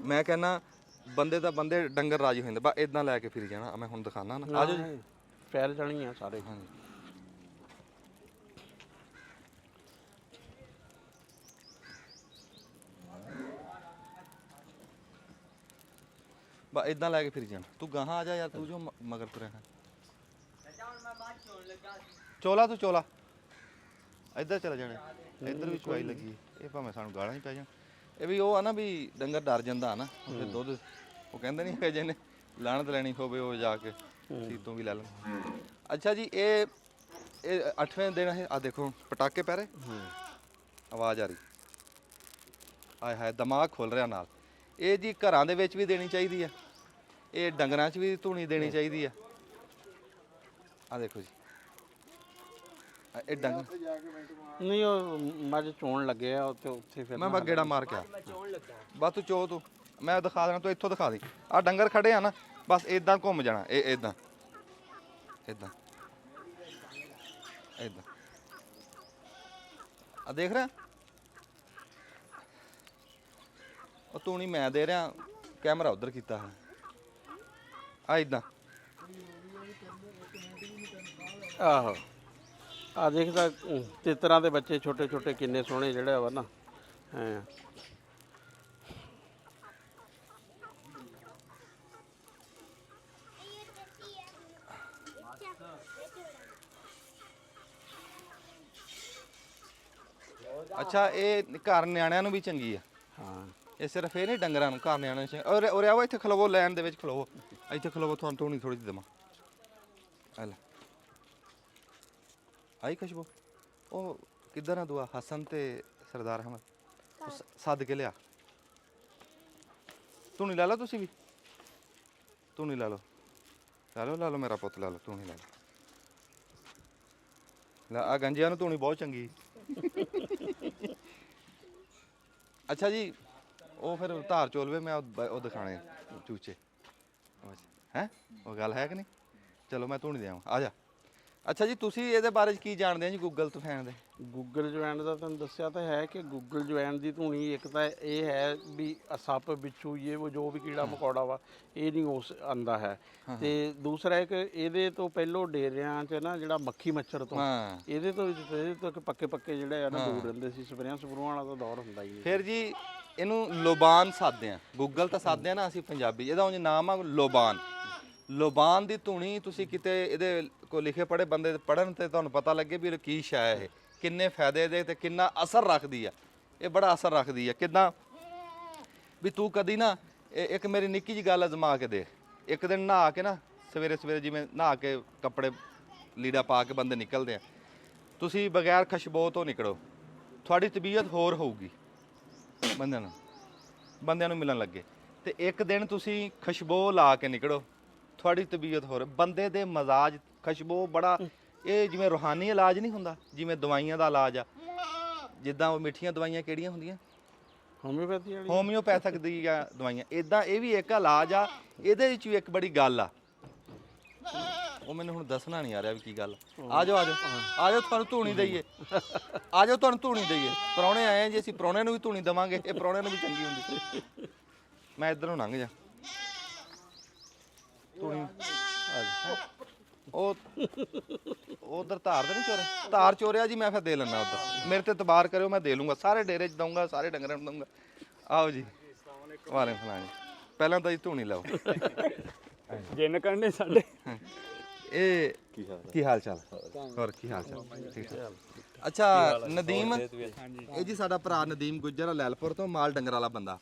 ਮੈਂ ਕਹਿੰਦਾ ਬੰਦੇ ਡੰਗਰ ਰਾਜੀ ਹੋ ਜਾਂਦੇ। ਬਸ ਇਦਾਂ ਲੈ ਕੇ ਫਿਰ ਜਾਣਾ। ਮੈਂ ਹੁਣ ਦਿਖਾਣਾ ਨਾ, ਆਜੋ ਜੀ, ਫੈਲ ਜਾਣੀ ਆ ਸਾਰੇ। ਹਾਂਜੀ, ਬਸ ਇਦਾਂ ਲੈ ਕੇ ਫਿਰ ਜਾਣਾ। ਤੂੰ ਗਾਹਾਂ ਆ ਜਾ ਯਾਰ, ਤੂੰ ਜੋ ਮਗਰ ਤੁਰਿਆ ਹੈ। ਚੋਲਾ ਤੂੰ ਚੋਲਾ ਇੱਧਰ ਚਲਾ ਜਾਣਾ, ਇੱਧਰ ਵੀ ਚਵਾਈ ਲੱਗੀ। ਇਹ ਭਾਵੇਂ ਸਾਨੂੰ ਗਾਲਾਂ ਹੀ ਪੈ ਜਾਣ। ਇਹ ਵੀ ਉਹ ਆ ਨਾ ਵੀ ਡੰਗਰ ਡਰ ਜਾਂਦਾ ਨਾ, ਫਿਰ ਦੁੱਧ ਉਹ ਕਹਿੰਦੇ ਨਹੀਂ ਹੈ ਜਿਹਨੇ ਲਾਣਤ ਲੈਣੀ ਹੋਵੇ ਉਹ ਜਾ ਕੇ ਸੀਤੋਂ ਵੀ ਲੈ ਲੈਣ। ਅੱਛਾ ਜੀ, ਇਹ 8ਵੇਂ ਦਿਨ ਹੈ। ਆ ਦੇਖੋ ਪਟਾਕੇ ਪੈ ਰਹੇ, ਆਵਾਜ਼ ਆ ਰਹੀ, ਆਏ ਹਾਏ ਦਿਮਾਗ ਖੁੱਲ ਰਿਹਾ ਨਾਲ। ਇਹ ਜੀ ਘਰਾਂ ਦੇ ਵਿੱਚ ਵੀ ਦੇਣੀ ਚਾਹੀਦੀ ਆ, ਇਹ ਡੰਗਰਾਂ 'ਚ ਵੀ ਧੂਣੀ ਦੇਣੀ ਚਾਹੀਦੀ ਆ। ਆ ਦੇਖੋ ਜੀ, ਇਹ ਡੰਗਰ ਨਹੀਂ, ਉਹ ਮੱਝ ਚੋਣ ਲੱਗੇ ਆ ਉੱਥੇ ਫਿਰ ਮੈਂ ਗੇੜਾ ਮਾਰ ਕੇ ਆ। ਬਸ ਤੂੰ ਚੋ ਤੂੰ, ਮੈਂ ਦਿਖਾ ਦੇਣਾ, ਤੂੰ ਇੱਥੋਂ ਦਿਖਾ ਦੇ। ਆ ਡੰਗਰ ਖੜੇ ਆ ਨਾ, ਬਸ ਇਦਾਂ ਘੁੰਮ ਜਾਣਾ, ਇਹ ਇਦਾਂ ਇਦਾਂ ਇਦਾਂ। ਆ ਦੇਖ ਰਿਹਾ, ਉਹ ਧੂਣੀ ਮੈਂ ਦੇ ਰਿਹਾ, ਕੈਮਰਾ ਉਧਰ ਕੀਤਾ ਹੈ। ਆ ਇਦਾਂ, ਆਹੋ ਆ ਦੇਖਦਾ ਤਿੱਤਰਾਂ ਦੇ ਬੱਚੇ ਛੋਟੇ ਛੋਟੇ ਕਿੰਨੇ ਸੋਹਣੇ ਜਿਹੜੇ ਵਾ ਨਾ। ਹਾਂ, ਅੱਛਾ, ਇਹ ਘਰ ਨਿਆਣਿਆਂ ਨੂੰ ਵੀ ਚੰਗੀ ਆ। ਹਾਂ, ਇਹ ਸਿਰਫ ਇਹ ਨਹੀਂ ਡੰਗਰਾਂ ਨੂੰ, ਘਰ ਨਿਆਣਿਆਂ ਨੂੰ। ਔਰ ਆਓ ਇੱਥੇ ਖਲੋਵੋ, ਲਾਈਨ ਦੇ ਵਿੱਚ ਖਲੋਵੋ, ਇੱਥੇ ਖਲੋਵੋ। ਤੁਹਾਨੂੰ ਧੂਣੀ ਥੋੜੀ ਜਿਹੀ ਦੇਵਾਂ, ਆ ਲੈ। ਆਈ ਖੁਸ਼ਬੂ? ਉਹ ਕਿੱਧਰ ਆ ਦੁਆ? ਹਸਨ ਤੇ ਸਰਦਾਰ ਅਹਿਮਦ ਸੱਦ ਕੇ ਲਿਆ। ਧੂਣੀ ਲੈ ਲਓ ਤੁਸੀਂ ਵੀ, ਧੂਣੀ ਲੈ ਲਓ, ਲੈ ਲਓ ਮੇਰਾ ਪੁੱਤ, ਲੈ ਲਓ ਧੂਣੀ, ਲੈ ਲਓ। ਲੈ ਆ ਗੰਜਿਆਂ ਨੂੰ ਧੂਣੀ ਬਹੁਤ ਚੰਗੀ। ਅੱਛਾ ਜੀ, ਉਹ ਫਿਰ ਧਾਰ ਚੋਲਵੇ, ਮੈਂ ਉਹ ਦਿਖਾਣੇ ਚੂਚੇ ਹੈ, ਉਹ ਗੱਲ ਹੈ ਕਿ ਨਹੀਂ? ਚਲੋ ਮੈਂ ਧੂਣੀ ਦੇਵਾਂ, ਆ ਜਾ। ਅੱਛਾ ਜੀ, ਤੁਸੀਂ ਇਹਦੇ ਬਾਰੇ ਚ ਕੀ ਜਾਣਦੇ ਆ ਜੀ, ਗੂਗਲ ਤੂਫਾਨ ਦੇ? ਗੂਗਲ ਜਵੈਣ ਦਾ ਤੁਹਾਨੂੰ ਦੱਸਿਆ ਤਾਂ ਹੈ ਕਿ ਗੂਗਲ ਜਵੈਣ ਦੀ ਧੂਣੀ ਇੱਕ ਤਾਂ ਇਹ ਹੈ ਵੀ ਸੱਪ ਬਿੱਛੂ ਇਹ ਜੋ ਵੀ ਕੀੜਾ ਮਕੌੜਾ ਵਾ ਇਹ ਨਹੀਂ ਉਸ ਆਂਦਾ ਹੈ। ਤੇ ਦੂਸਰਾ ਇੱਕ ਇਹਦੇ ਤੋਂ ਪਹਿਲੋਂ ਡੇਰਿਆਂ 'ਚ ਨਾ ਜਿਹੜਾ ਮੱਖੀ ਮੱਛਰ ਤੋਂ ਇਹਦੇ ਤੋਂ ਪੱਕੇ ਜਿਹੜੇ ਆ ਨਾ ਦੂਰ ਰਹਿੰਦੇ ਸੀ। ਸਪਰੇਆਂ ਸਪਰੂਆਂ ਵਾਲਾ ਤਾਂ ਦੌਰ ਹੁੰਦਾ ਹੀ। ਫਿਰ ਜੀ ਇਹਨੂੰ ਲੋਬਾਨ ਸਾਧਦੇ ਆ, ਗੂਗਲ ਤਾਂ ਸਾਧਦੇ ਆ ਨਾ ਅਸੀਂ ਪੰਜਾਬੀ, ਇਹਦਾ ਉਂਝ ਨਾਮ ਆ ਲੋਬਾਨ। ਲੋਬਾਨ ਦੀ ਧੂਣੀ ਤੁਸੀਂ ਕਿਤੇ ਇਹਦੇ ਕੋ ਲਿਖੇ ਪੜ੍ਹੇ ਬੰਦੇ ਪੜ੍ਹਨ ਤੇ ਤੁਹਾਨੂੰ ਪਤਾ ਲੱਗੇ ਵੀ ਇਹ ਕੀ ਸ਼ੈ ਹੈ, ਇਹ ਕਿੰਨੇ ਫਾਇਦੇ ਦੇ ਤੇ ਕਿੰਨਾ ਅਸਰ ਰੱਖਦੀ ਆ। ਇਹ ਬੜਾ ਅਸਰ ਰੱਖਦੀ ਆ। ਕਿੱਦਾਂ ਵੀ ਤੂੰ ਕਦੀ ਨਾ, ਇੱਕ ਮੇਰੀ ਨਿੱਕੀ ਜਿਹੀ ਗੱਲ ਅਜ਼ਮਾ ਕੇ ਦੇਖ। ਇੱਕ ਦਿਨ ਨਹਾ ਕੇ ਨਾ, ਸਵੇਰੇ ਸਵੇਰੇ ਜਿਵੇਂ ਨਹਾ ਕੇ ਕੱਪੜੇ ਲੀੜਾ ਪਾ ਕੇ ਬੰਦੇ ਨਿਕਲਦੇ ਆ, ਤੁਸੀਂ ਬਗੈਰ ਖੁਸ਼ਬੂ ਤੋਂ ਨਿਕਲੋ, ਤੁਹਾਡੀ ਤਬੀਅਤ ਹੋਰ ਹੋਊਗੀ। ਬੰਦਿਆਂ ਨੂੰ ਮਿਲਣ ਲੱਗੇ ਤੇ ਇੱਕ ਦਿਨ ਤੁਸੀਂ ਖੁਸ਼ਬੂ ਲਾ ਕੇ ਨਿਕਲੋ, ਤੁਹਾਡੀ ਤਬੀਅਤ ਹੋਰ। ਬੰਦੇ ਦੇ ਮਜ਼ਾਜ ਖੁਸ਼ਬੂ ਬੜਾ, ਇਹ ਜਿਵੇਂ ਰੂਹਾਨੀ ਇਲਾਜ ਨਹੀਂ ਹੁੰਦਾ, ਜਿਵੇਂ ਦਵਾਈਆਂ ਦਾ ਇਲਾਜ ਆ, ਜਿੱਦਾਂ ਉਹ ਮਿੱਠੀਆਂ ਦਵਾਈਆਂ ਕਿਹੜੀਆਂ ਹੁੰਦੀਆਂ, ਹੋਮਿਓਪੈਥਿਕ ਦੀਆਂ ਦਵਾਈਆਂ, ਇਦਾਂ ਇਹ ਵੀ ਇੱਕ ਇਲਾਜ ਆ। ਇਹਦੇ ਵਿੱਚ ਵੀ ਇੱਕ ਬੜੀ ਗੱਲ ਆ, ਉਹ ਮੈਨੂੰ ਹੁਣ ਦੱਸਣਾ ਨਹੀਂ ਆ ਰਿਹਾ ਵੀ ਕੀ ਗੱਲ। ਆ ਜਾਓ ਤੁਹਾਨੂੰ ਧੂਣੀ ਦਈਏ, ਆ ਜਾਓ ਤੁਹਾਨੂੰ ਧੂਣੀ ਦਈਏ। ਪ੍ਰਾਹੁਣੇ ਆਏ ਜੀ, ਅਸੀਂ ਪ੍ਰਾਹੁਣੇ ਨੂੰ ਵੀ ਧੂਣੀ ਦੇਵਾਂਗੇ, ਇਹ ਪ੍ਰਾਹੁਣੇ ਨੂੰ ਵੀ ਚੰਗੀ ਹੁੰਦੀ। ਮੈਂ ਇੱਧਰੋਂ ਲੰਘ ਜਾ, ਧੂਣੀ ਉਹ ਉਧਰ ਧਾਰ ਤੇ ਨਹੀਂ ਚੋਰਿਆ? ਧਾਰ ਚੋਰਿਆ ਜੀ, ਮੈਂ ਫਿਰ ਦੇ ਲੈਣਾ ਉਧਰ। ਮੇਰੇ ਤੇ ਇਤਬਾਰ ਕਰਿਓ, ਮੈਂ ਦੇ ਲੂੰਗਾ, ਸਾਰੇ ਡੇਰੇ 'ਚ ਦਊਂਗਾ, ਸਾਰੇ ਡੰਗਰਾਂ ਨੂੰ ਦਊਂਗਾ। ਆਓ ਜੀ, ਵਾਲੇ ਫਲਾਣੇ ਪਹਿਲਾਂ ਤਾਂ ਜੀ ਧੂਣੀ ਲਾਓ। ਜਿੰਨ ਕਰਨੇ ਸਾਡੇ। ਇਹ ਕੀ ਹਾਲ ਚਾਲ? ਹੋਰ ਕੀ ਹਾਲ ਚਾਲ? ਠੀਕ ਠਾਕ। ਅੱਛਾ ਨਦੀਮ, ਇਹ ਜੀ ਸਾਡਾ ਭਰਾ ਨਦੀਮ ਗੁੱਜਰ ਲੈਲਪੁਰ ਤੋਂ, ਮਾਲ ਡੰਗਰ ਵਾਲਾ ਬੰਦਾ।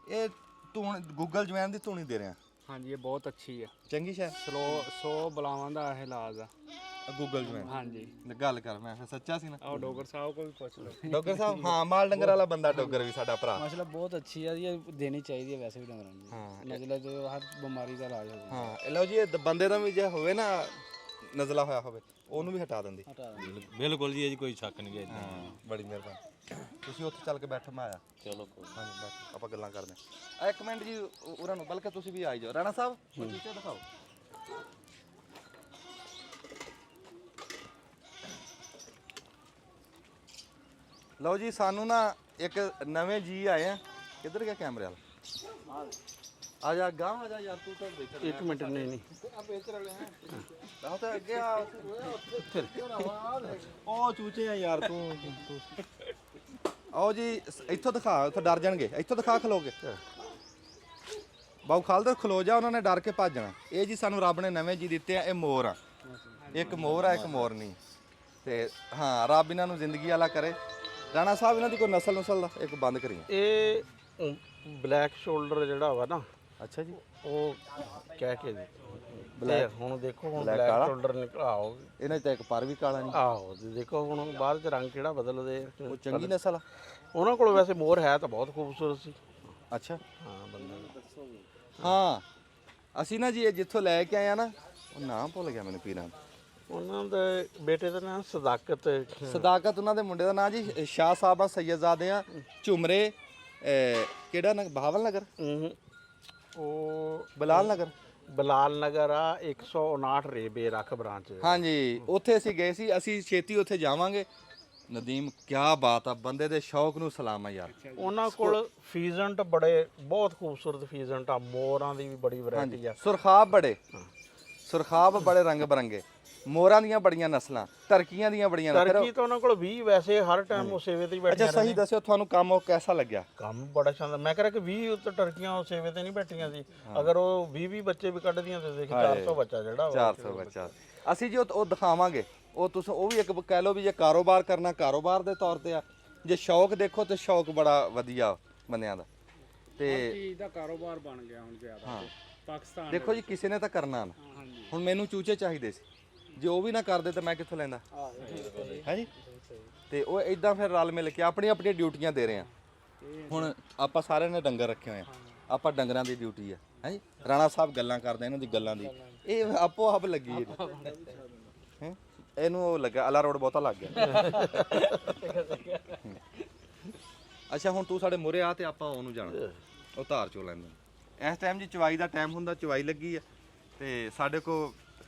ਇਹ ਧੂਣ ਗੂਗਲ ਜਵੈਨ ਦੀ ਧੂਣੀ ਦੇ ਰਿਹਾ। ਹਾਂਜੀ, ਇਹ ਬਹੁਤ ਅੱਛੀ ਆ। ਚੰਗੀ ਸ਼ੈ 100 ਬਲਾਵਾਂ ਦਾ ਇਹ ਇਲਾਜ ਆ। ਗੂਗਲ ਜਵੈਨ। ਹਾਂਜੀ, ਗੱਲ ਕਰ, ਮੈਂ ਫਿਰ ਸੱਚਾ ਸੀ ਨਾ। ਆਓ ਡੋਗਰ ਸਾਹਿਬ ਕੋਲ ਵੀ ਪੁੱਛ ਲਓ। ਡੋਗਰ ਸਾਹਿਬ, ਹਾਂ ਮਾਲ ਡੰਗਰ ਵਾਲਾ ਬੰਦਾ ਡੋਗਰ ਵੀ ਸਾਡਾ ਭਰਾ। ਮਸਲਾ ਬਹੁਤ ਅੱਛੀ ਆ ਜੀ, ਇਹ ਦੇਣੀ ਚਾਹੀਦੀ ਹੈ ਵੈਸੇ ਵੀ ਡੰਗਰਾਂ ਨੂੰ। ਹਾਂ ਨਜ਼ਲਾ ਜੋ ਹਰ ਬਿਮਾਰੀ ਦਾ ਇਲਾਜ ਹੋਵੇ। ਹਾਂ ਇਹ ਲਓ ਜੀ, ਇਹ ਬੰਦੇ ਦਾ ਵੀ ਜੇ ਹੋਵੇ ਨਾ ਨਜ਼ਲਾ ਹੋਇਆ ਹੋਵੇ, ਉਹਨੂੰ ਵੀ ਹਟਾ ਦਿੰਦੀ। ਬਿਲਕੁਲ ਜੀ, ਇਹ 'ਚ ਕੋਈ ਸ਼ੱਕ ਨਹੀਂ ਹੈ। ਹਾਂ ਬੜੀ ਮਿਹਰਬਾਨੀ। ਤੁਸੀਂ ਉੱਥੇ ਚੱਲ ਕੇ ਬੈਠੋ, ਮੈਂ ਆਇਆ। ਚਲੋ ਹਾਂਜੀ ਬੈਠੋ, ਆਪਾਂ ਗੱਲਾਂ ਕਰਦੇ ਹਾਂ। ਇੱਕ ਮਿੰਟ ਜੀ ਉਹਨਾਂ ਨੂੰ, ਬਲਕਿ ਤੁਸੀਂ ਵੀ ਆਈ ਜਾਓ। ਰਾਣਾ ਸਾਹਿਬ ਕੋਈ ਚੀਜ਼ਾਂ ਦਿਖਾਓ। ਲਓ ਜੀ, ਸਾਨੂੰ ਨਾ ਇੱਕ ਨਵੇਂ ਜੀ ਆਏ ਆ। ਕਿੱਧਰ ਗਿਆ ਕੈਮਰੇ ਵਾਲਾ? ਆ ਜਾ ਗਾਂ, ਆ ਜਾ ਯਾਰ, ਤੂੰ ਤਾਂ ਦੇਖ। ਇੱਕ ਮਿੰਟ, ਨਹੀਂ ਨਹੀਂ ਆਹ ਤਾਂ ਅੱਗੇ ਆ ਉਹ ਚੂਚੇ ਆ ਯਾਰ ਤੂੰ। ਆਓ ਜੀ, ਇੱਥੋਂ ਦਿਖਾ, ਉੱਥੇ ਡਰ ਜਾਣਗੇ। ਇੱਥੋਂ ਦਿਖਾ, ਖਲੋਗੇ। ਬਾਊ ਖਾਲਦ ਖਲੋ ਜਾ, ਉਹਨਾਂ ਨੇ ਡਰ ਕੇ ਭੱਜਣਾ। ਇਹ ਜੀ ਸਾਨੂੰ ਰੱਬ ਨੇ ਨਵੇਂ ਜੀ ਦਿੱਤੇ ਆ। ਇਹ ਮੋਰ ਆ, ਇੱਕ ਮੋਰ ਆ, ਇੱਕ ਮੋਰ ਨਹੀਂ। ਤੇ ਹਾਂ, ਰੱਬ ਇਹਨਾਂ ਨੂੰ ਜ਼ਿੰਦਗੀ ਵਾਲਾ ਕਰੇ। ਰਾਣਾ ਸਾਹਿਬ, ਇਹਨਾਂ ਦੀ ਕੋਈ ਨਸਲ ਦਾ ਇੱਕ ਬੰਦ ਕਰੀ। ਇਹ ਬਲੈਕ ਸ਼ੋਲਡਰ ਜਿਹੜਾ ਵਾ ਨਾ, ਅੱਛਾ ਜੀ, ਉਹ ਕਹਿ ਕੇ ਜੀ ਬਲੈਕ। ਹੁਣ ਦੇਖੋ, ਹੁਣ ਬਲੈਕ ਸ਼ੋਲਡਰ ਨਿਕਲ ਆਓ। ਇਹਨਾਂ 'ਚ ਤਾਂ ਇੱਕ ਪਰ ਵੀ ਕਾਲਾ ਨਹੀਂ। ਆਹੋ ਤੇ ਦੇਖੋ ਹੁਣ ਬਾਅਦ ਚ ਰੰਗ ਕਿਹੜਾ ਬਦਲਦੇ ਆ। ਉਹ ਚੰਗੀ ਨਸਲ ਆ। ਉਹਨਾਂ ਕੋਲ ਵੈਸੇ ਮੋਰ ਹੈ ਤਾਂ ਬਹੁਤ ਖੂਬਸੂਰਤ ਸੀ। ਅੱਛਾ ਹਾਂ ਬੰਦਾ ਹਾਂ, ਅਸੀਂ ਨਾ ਜੀ ਇਹ ਜਿੱਥੋਂ ਲੈ ਕੇ ਆਏ ਆ ਨਾ, ਉਹ ਨਾਮ ਭੁੱਲ ਗਿਆ ਮੈਨੂੰ ਪੀਰਾਂ ਦਾ। ਉਹਨਾਂ ਦੇ ਬੇਟੇ ਦਾ ਨਾਮ ਸਦਾਕਤ। ਸਦਾਕਤ ਉਹਨਾਂ ਦੇ ਮੁੰਡੇ ਦਾ ਨਾਂ ਜੀ। ਸ਼ਾਹ ਸਾਹਿਬ ਆ, ਸੈਯਦਜ਼ਾਦੇ ਆ, ਝੁਮਰੇ। ਕਿਹੜਾ ਬਹਾਵਲ ਨਗਰ, ਉਹ ਬਲਾਲ ਨਗਰ, ਬਲਾਲ ਨਗਰ ਆ। 159 ਰੇਬੇ ਰੱਖ ਬ੍ਰਾਂਚ। ਹਾਂਜੀ ਉੱਥੇ ਅਸੀਂ ਗਏ ਸੀ। ਅਸੀਂ ਛੇਤੀ ਉੱਥੇ ਜਾਵਾਂਗੇ। ਨਦੀਮ ਕਿਆ ਬਾਤ ਆ, ਬੰਦੇ ਦੇ ਸ਼ੌਕ ਨੂੰ ਸਲਾਮ ਆ ਯਾਰ। ਉਹਨਾਂ ਕੋਲ ਫੀਜ਼ੈਂਟ ਬੜੇ ਬਹੁਤ ਖੂਬਸੂਰਤ ਫੀਜ਼ੈਂਟ ਆ। ਮੋਰਾਂ ਦੀ ਵੀ ਬੜੀ ਵੈਰਾਈਟੀ ਆ। ਸੁਰਖਾਬ ਬੜੇ, ਸੁਰਖਾਬ ਬੜੇ ਰੰਗ ਬਰੰਗੇ। ਮੋਰਾਂ ਦੀਆਂ ਬੜੀਆਂ ਨਸਲਾਂ, ਟਰਕੀਆਂ ਦੀਆਂ ਬੜੀਆਂ ਨਸਲਾਂ। ਟਰਕੀ ਤਾਂ ਉਹਨਾਂ ਕੋਲ 20 ਵੈਸੇ ਹਰ ਟਾਈਮ ਉਹ ਸੇਵੇ ਤੇ ਹੀ ਬੈਠੀਆਂ। ਅੱਛਾ ਸਹੀ ਦੱਸਿਓ, ਤੁਹਾਨੂੰ ਕੰਮ ਉਹ ਕੈਸਾ ਲੱਗਿਆ? ਕੰਮ ਬੜਾ ਸ਼ਾਨਦਾਰ। ਮੈਂ ਕਹ ਰਿਹਾ ਕਿ 20 ਉੱਤੇ ਟਰਕੀਆਂ ਉਹ ਸੇਵੇ ਤੇ ਨਹੀਂ ਬੈਠੀਆਂ ਸੀ। ਅਗਰ ਉਹ 20 ਬੱਚੇ ਵੀ ਕੱਢਦੀਆਂ ਤੇ ਦੇਖ 400 ਬੱਚਾ ਜਿਹੜਾ 400 ਬੱਚਾ। ਅਸੀਂ ਜੀ ਉਹ ਦਿਖਾਵਾਂਗੇ। ਉਹ ਤੁਸੀਂ ਉਹ ਵੀ ਇੱਕ ਕਹਿ ਲਓ ਵੀ ਜੇ ਕਾਰੋਬਾਰ ਕਰਨਾ, ਕਾਰੋਬਾਰ ਦੇ ਤੌਰ ਤੇ ਆ। ਜੇ ਸ਼ੌਕ ਦੇਖੋ ਤੇ ਸ਼ੌਕ ਬੜਾ ਵਧੀਆ ਬੰਦਿਆਂ ਦਾ। ਤੇ ਚੀਜ਼ ਦਾ ਕਾਰੋਬਾਰ ਬਣ ਗਿਆ ਹੁਣ ਜ਼ਿਆਦਾ। ਪਾਕਿਸਤਾਨ ਦੇਖੋ ਜੀ, ਕਿਸੇ ਨੇ ਤਾਂ ਕਰਨਾ ਨਾ। ਹੁਣ ਮੈਨੂੰ ਚੂਚੇ ਚਾਹੀਦੇ ਸੀ, ਜੇ ਉਹ ਵੀ ਨਾ ਕਰਦੇ ਤਾਂ ਮੈਂ ਕਿੱਥੋਂ ਲੈਂਦਾ? ਹੈ ਜੀ। ਤੇ ਉਹ ਇਦਾਂ ਫਿਰ ਰਲ ਮਿਲ ਕੇ ਆਪਣੀ ਆਪਣੀਆਂ ਡਿਊਟੀਆਂ ਦੇ ਰਹੇ ਆ। ਹੁਣ ਆਪਾਂ ਸਾਰਿਆਂ ਨੇ ਡੰਗਰ ਰੱਖੇ ਹੋਏ ਆ, ਆਪਾਂ ਡੰਗਰਾਂ ਦੀ ਡਿਊਟੀ ਆ। ਹੈ ਜੀ। ਰਾਣਾ ਸਾਹਿਬ ਗੱਲਾਂ ਕਰਦੇ ਇਹਨਾਂ ਦੀ ਗੱਲਾਂ ਦੀ, ਇਹ ਆਪੋ ਆਪ ਲੱਗੀ ਹੈ। ਇਹਨੂੰ ਉਹ ਲੱਗਾ ਅਲਾ ਰੋਡ ਬਹੁਤਾ ਲੱਗ ਗਿਆ। ਅੱਛਾ ਹੁਣ ਤੂੰ ਸਾਡੇ ਮੂਹਰੇ ਆ ਤੇ ਆਪਾਂ ਉਹਨੂੰ ਜਾਣਾ, ਉਹ ਧਾਰ ਚੋ ਲੈਂਦੇ। ਇਸ ਟਾਈਮ ਜੀ ਚਵਾਈ ਦਾ ਟਾਈਮ ਹੁੰਦਾ, ਚਵਾਈ ਲੱਗੀ ਆ ਤੇ ਸਾਡੇ ਕੋ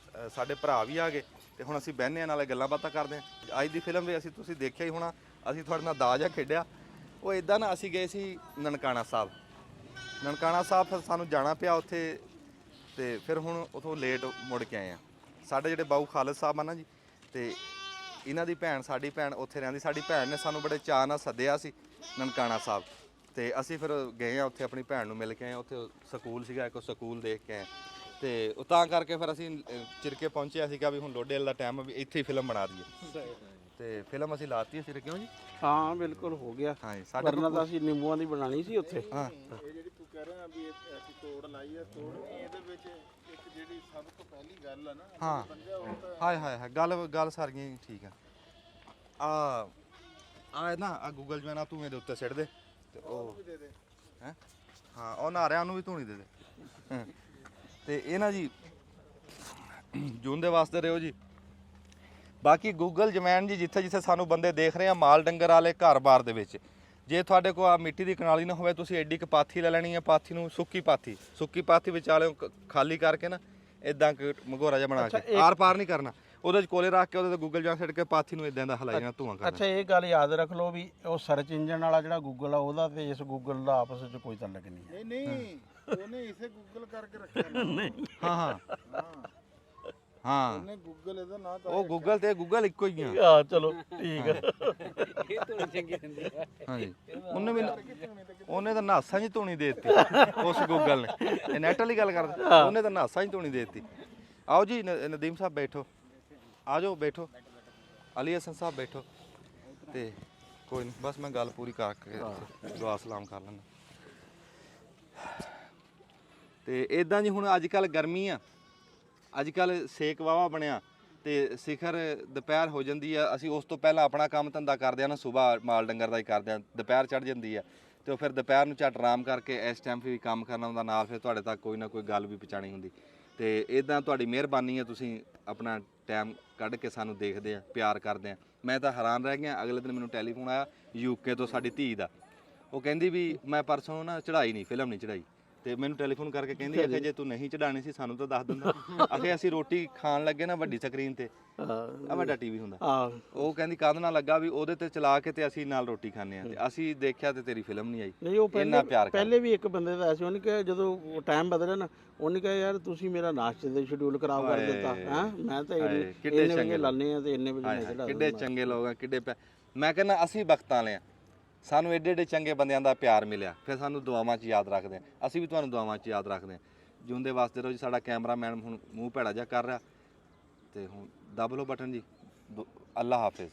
ਸਾਡੇ ਭਰਾ ਵੀ ਆ ਗਏ ਤੇ ਹੁਣ ਅਸੀਂ ਬਹਿੰਦੇ ਆ, ਨਾਲੇ ਗੱਲਾਂ ਬਾਤਾਂ ਕਰਦੇ ਆ। ਅੱਜ ਦੀ ਫਿਲਮ ਵੀ ਅਸੀਂ ਤੁਸੀਂ ਦੇਖਿਆ ਹੀ ਹੋਣਾ। ਅਸੀਂ ਤੁਹਾਡੇ ਨਾਲ ਦਾਜ ਆ ਖੇਡਿਆ। ਉਹ ਇਦਾਂ ਨਾ, ਅਸੀਂ ਗਏ ਸੀ ਨਨਕਾਣਾ ਸਾਹਿਬ। ਨਨਕਾਣਾ ਸਾਹਿਬ ਫਿਰ ਸਾਨੂੰ ਜਾਣਾ ਪਿਆ ਉੱਥੇ, ਤੇ ਫਿਰ ਹੁਣ ਉਥੋਂ ਲੇਟ ਮੁੜ ਕੇ ਆਏ ਆ। ਸਾਡੇ ਜਿਹੜੇ ਬਾਊ ਖਾਲਦ ਸਾਹਿਬ ਆ ਨਾ ਜੀ, ਤੇ ਇਹਨਾਂ ਦੀ ਭੈਣ, ਸਾਡੀ ਭੈਣ ਉੱਥੇ ਰਹਿੰਦੀ। ਸਾਡੀ ਭੈਣ ਨੇ ਸਾਨੂੰ ਬੜੇ ਚਾਅ ਨਾਲ ਸੱਦਿਆ ਸੀ ਨਨਕਾਣਾ ਸਾਹਿਬ, ਤੇ ਅਸੀਂ ਫਿਰ ਗਏ ਆ ਉੱਥੇ, ਆਪਣੀ ਭੈਣ ਨੂੰ ਮਿਲ ਕੇ ਆਏ। ਉੱਥੇ ਸਕੂਲ ਸੀਗਾ, ਇੱਕ ਸਕੂਲ ਦੇਖ ਕੇ ਆਏ। ਤੇ ਉਹ ਤਾਂ ਕਰਕੇ ਫਿਰ ਅਸੀਂ ਚਿਰਕੇ ਪਹੁੰਚਿਆ ਸੀਗਾ ਵੀ ਹੁਣ ਲੋਡੇ ਦਾ ਟਾਈਮ ਵੀ ਇੱਥੇ ਹੀ ਫਿਲਮ ਬਣਾ ਦਈਏ। ਤੇ ਫਿਲਮ ਅਸੀਂ ਲਾਤੀ ਸਿਰ, ਕਿਉਂ ਜੀ? ਹਾਂ ਬਿਲਕੁਲ ਹੋ ਗਿਆ। ਹਾਂਜੀ, ਸਾਡੇ ਵਰਨਾ ਤਾਂ ਅਸੀਂ ਨਿੰਬੂਆਂ ਦੀ ਬਣਾਣੀ ਸੀ ਉੱਥੇ। ਹਾਂ ਇਹ ਜਿਹੜੀ ਤੂੰ ਕਹਿ ਰਿਹਾ ਵੀ ਅਸੀਂ ਤੋੜ ਲਾਈ ਆ, ਤੋੜ ਇਹਦੇ ਵਿੱਚ ਇੱਕ ਜਿਹੜੀ ਸਭ ਤੋਂ ਪਹਿਲੀ ਗੱਲ ਆ ਨਾ, ਹਾਂ ਸਮਝਿਆ ਉਹ ਤਾਂ ਹਾਏ ਹਾਏ ਹਾਏ, ਗੱਲ ਸਾਰੀਆਂ ਠੀਕ ਆ। ਆ ਨਾ ਆ ਗੂਗਲ ਜਵੈਨਾ ਤੂੰ ਇਹਦੇ ਉੱਤੇ ਸਿੱਟ ਦੇ ਤੇ ਉਹ ਦੇ ਦੇ। ਹੈ। ਹਾਂ ਉਹ ਨਾਰਿਆਂ ਨੂੰ ਵੀ ਧੂਣੀ ਦੇ ਦੇ। ਤੇ ਇਹ ਨਾ ਜੀ ਜੂਨ ਦੇ ਵਾਸਤੇ ਰਿਓ ਜੀ। ਬਾਕੀ ਗੂਗਲ ਜਮੈਨ ਜੀ, ਜਿੱਥੇ ਜਿੱਥੇ ਸਾਨੂੰ ਬੰਦੇ ਦੇਖ ਰਹੇ ਆ ਮਾਲ ਡੰਗਰ ਵਾਲੇ ਘਰ-ਬਾਰ ਦੇ ਵਿੱਚ, ਜੇ ਤੁਹਾਡੇ ਕੋਲ ਆ ਮਿੱਟੀ ਦੀ ਕਨਾਲੀ ਨਾ ਹੋਵੇ, ਤੁਸੀਂ ਐਡੀ ਕ ਪਾਥੀ ਲੈ ਲੈਣੀ ਹੈ। ਪਾਥੀ ਨੂੰ ਸੁੱਕੀ ਪਾਥੀ ਵਿਚਾਲੇ ਖਾਲੀ ਕਰਕੇ ਨਾ ਇਦਾਂ ਮਗੋਰਾ ਜਿਹਾ ਬਣਾ ਕੇ ਆਰ ਪਾਰ ਨਹੀਂ ਕਰਨਾ, ਉਹਦੇ ਚ ਕੋਲੇ ਰੱਖ ਕੇ ਉਹਦੇ ਤੇ ਗੂਗਲ ਜਾਂ ਛੱਡ ਕੇ ਪਾਥੀ ਨੂੰ ਇਦਾਂ ਦਾ ਹਲਾਈ ਜਾਣਾ, ਧੂਆਂ ਕਰਨਾ। ਅੱਛਾ ਇਹ ਗੱਲ ਯਾਦ ਰੱਖ ਲਓ ਵੀ ਉਹ ਸਰਚ ਇੰਜਨ ਵਾਲਾ ਜਿਹੜਾ ਗੂਗਲ ਆ, ਉਹਦਾ ਤੇ ਇਸ ਗੂਗਲ ਦਾ ਆਪਸ ਵਿੱਚ ਕੋਈ ਤਾਲੁਕ ਨਹੀਂ ਹੈ। ਨਹੀਂ ਉਹਨੇ ਇਸੇ ਗੂਗਲ ਕਰਕੇ ਰੱਖਿਆ ਨਾ। ਹਾਂ ਹਾਂ ਹਾਂ ਹਾਂ ਉਹਨੇ ਗੂਗਲ ਇਹਦਾ ਨਾਂ ਤਾਂ ਉਹ ਗੂਗਲ ਤੇ ਗੂਗਲ ਇੱਕੋ ਹੀ ਆ। ਆ ਚਲੋ ਠੀਕ ਆ ਹਾਂਜੀ ਉਹਨੇ ਮੈਨੂੰ ਉਹਨੇ ਤਾਂ ਨਾਸਾਂ 'ਚ ਧੂਣੀ ਦੇ ਦਿੱਤੀ ਉਸ ਗੂਗਲ ਨੇ। ਇਹ ਨੈਟ ਵਾਲੀ ਗੱਲ ਕਰਦਾ, ਉਹਨੇ ਤਾਂ ਨਾਸਾਂ 'ਚ ਧੂਣੀ ਦੇ ਦਿੱਤੀ। ਆਓ ਜੀ ਨਦੀਮ ਸਾਹਿਬ ਬੈਠੋ, ਆ ਜਾਓ ਬੈਠੋ, ਅਲੀ ਹਸਨ ਸਾਹਿਬ ਬੈਠੋ। ਤੇ ਕੋਈ ਨਹੀਂ ਬਸ ਮੈਂ ਗੱਲ ਪੂਰੀ ਕਰਕੇ ਦੁਆ ਸਲਾਮ ਕਰ ਲੈਣਾ। ਤੇ ਇਦਾਂ ਜੀ ਹੁਣ ਅੱਜ ਕੱਲ ਗਰਮੀ ਆ, ਅੱਜ ਕੱਲ ਸੇਕ ਵਾਵਾ ਬਣਿਆ ਤੇ ਸਿਖਰ ਦੁਪਹਿਰ ਹੋ ਜਾਂਦੀ ਆ। ਅਸੀਂ ਉਸ ਤੋਂ ਪਹਿਲਾਂ ਆਪਣਾ ਕੰਮ ਧੰਦਾ ਕਰਦੇ ਆ ਨਾ, ਸਵੇਰ ਮਾਲ ਡੰਗਰ ਦਾ ਹੀ ਕਰਦੇ ਆ, ਦੁਪਹਿਰ ਚੜ ਜਾਂਦੀ ਆ ਤੇ ਉਹ ਫਿਰ ਦੁਪਹਿਰ ਨੂੰ ਝੱਟ ਆਰਾਮ ਕਰਕੇ ਇਸ ਟਾਈਮ ਵੀ ਕੰਮ ਕਰਨਾ ਹੁੰਦਾ, ਨਾਲ ਫਿਰ ਤੁਹਾਡੇ ਤੱਕ ਕੋਈ ਨਾ ਕੋਈ ਗੱਲ ਵੀ ਪਹੁੰਚਾਉਣੀ ਹੁੰਦੀ। ਤੇ ਇਦਾਂ ਤੁਹਾਡੀ ਮਿਹਰਬਾਨੀ ਹੈ, ਤੁਸੀਂ ਆਪਣਾ ਟਾਈਮ ਕੱਢ ਕੇ ਸਾਨੂੰ ਦੇਖਦੇ ਆ, ਪਿਆਰ ਕਰਦੇ ਆ। ਮੈਂ ਤਾਂ ਹੈਰਾਨ ਰਹਿ ਗਿਆ, ਅਗਲੇ ਦਿਨ ਮੈਨੂੰ ਟੈਲੀਫੋਨ ਆਇਆ ਯੂਕੇ ਤੋਂ ਸਾਡੀ ਧੀ ਦਾ। ਉਹ ਕਹਿੰਦੀ ਵੀ ਮੈਂ ਪਰਸੋਂ ਨਾ ਚੜਾਈ ਨਹੀਂ, ਫਿਲਮ ਨਹੀਂ ਚੜਾਈ। ਤੇ ਮੈਨੂੰ ਟੈਲੀਫੋਨ ਕਰਕੇ ਕਹਿੰਦੀ ਅਖੇ ਜੇ ਤੂੰ ਨਹੀਂ ਚੜਾਣੀ ਸੀ ਸਾਨੂੰ ਤਾਂ ਦੱਸ ਦਿੰਦਾ। ਅਖੇ ਅਸੀਂ ਰੋਟੀ ਖਾਣ ਲੱਗੇ ਨਾ ਵੱਡੀ ਸਕਰੀਨ ਤੇ, ਆ ਵੱਡਾ ਟੀਵੀ ਹੁੰਦਾ, ਉਹ ਕਹਿੰਦੀ ਕੰਧ ਨਾਲ ਲੱਗਾ ਵੀ ਉਹਦੇ ਤੇ ਚਲਾ ਕੇ ਤੇ ਅਸੀਂ ਨਾਲ ਰੋਟੀ ਖਾਂਦੇ ਆ। ਤੇ ਅਸੀਂ ਦੇਖਿਆ ਤੇ ਤੇਰੀ ਫਿਲਮ ਨਹੀਂ ਆਈ। ਨਹੀਂ ਉਹ ਇੰਨਾ ਪਿਆਰ ਕਰ ਪਹਿਲੇ ਵੀ ਇੱਕ ਬੰਦੇ ਦਾ ਸੀ, ਉਹਨੇ ਕਿਹਾ ਜਦੋਂ ਟਾਈਮ ਬਦਲਿਆ ਨਾ, ਉਹਨੇ ਕਿਹਾ ਯਾਰ ਤੁਸੀਂ ਮੇਰਾ ਨਾਸ਼ਤੇ ਦਾ ਸ਼ਡਿਊਲ ਖਰਾਬ ਕਰ ਦਿੱਤਾ ਹੈ। ਮੈਂ ਤਾਂ ਇੰਨੇ ਵਜੇ ਲਾਣੇ ਆ ਤੇ ਇੰਨੇ ਵਜੇ ਮੈਂ ਚੜਾ। ਕਿੱਡੇ ਚੰਗੇ ਲੋਕ ਆ, ਕਿੱਡੇ ਮੈਂ ਕਹਿੰਦਾ ਅਸੀਂ ਵਕਤਾਂ ਵਾਲੇ ਆ, ਸਾਨੂੰ ਏਡੇ ਏਡੇ ਚੰਗੇ ਬੰਦਿਆਂ ਦਾ ਪਿਆਰ ਮਿਲਿਆ, ਫਿਰ ਸਾਨੂੰ ਦੁਆਵਾਂ 'ਚ ਯਾਦ ਰੱਖਦੇ ਆ। ਅਸੀਂ ਵੀ ਤੁਹਾਨੂੰ ਦੁਆਵਾਂ 'ਚ ਯਾਦ ਰੱਖਦੇ ਆ। ਜਿਉਂਦੇ ਵਾਸਤੇ ਰਹੋ ਜੀ। ਸਾਡਾ ਕੈਮਰਾਮੈਨ ਹੁਣ ਮੂੰਹ ਭੈੜਾ ਜਿਹਾ ਕਰ ਰਿਹਾ ਤੇ ਹੁਣ ਦੱਬ ਲਓ ਬਟਨ ਜੀ। ਅੱਲਾ ਹਾਫਿਜ਼।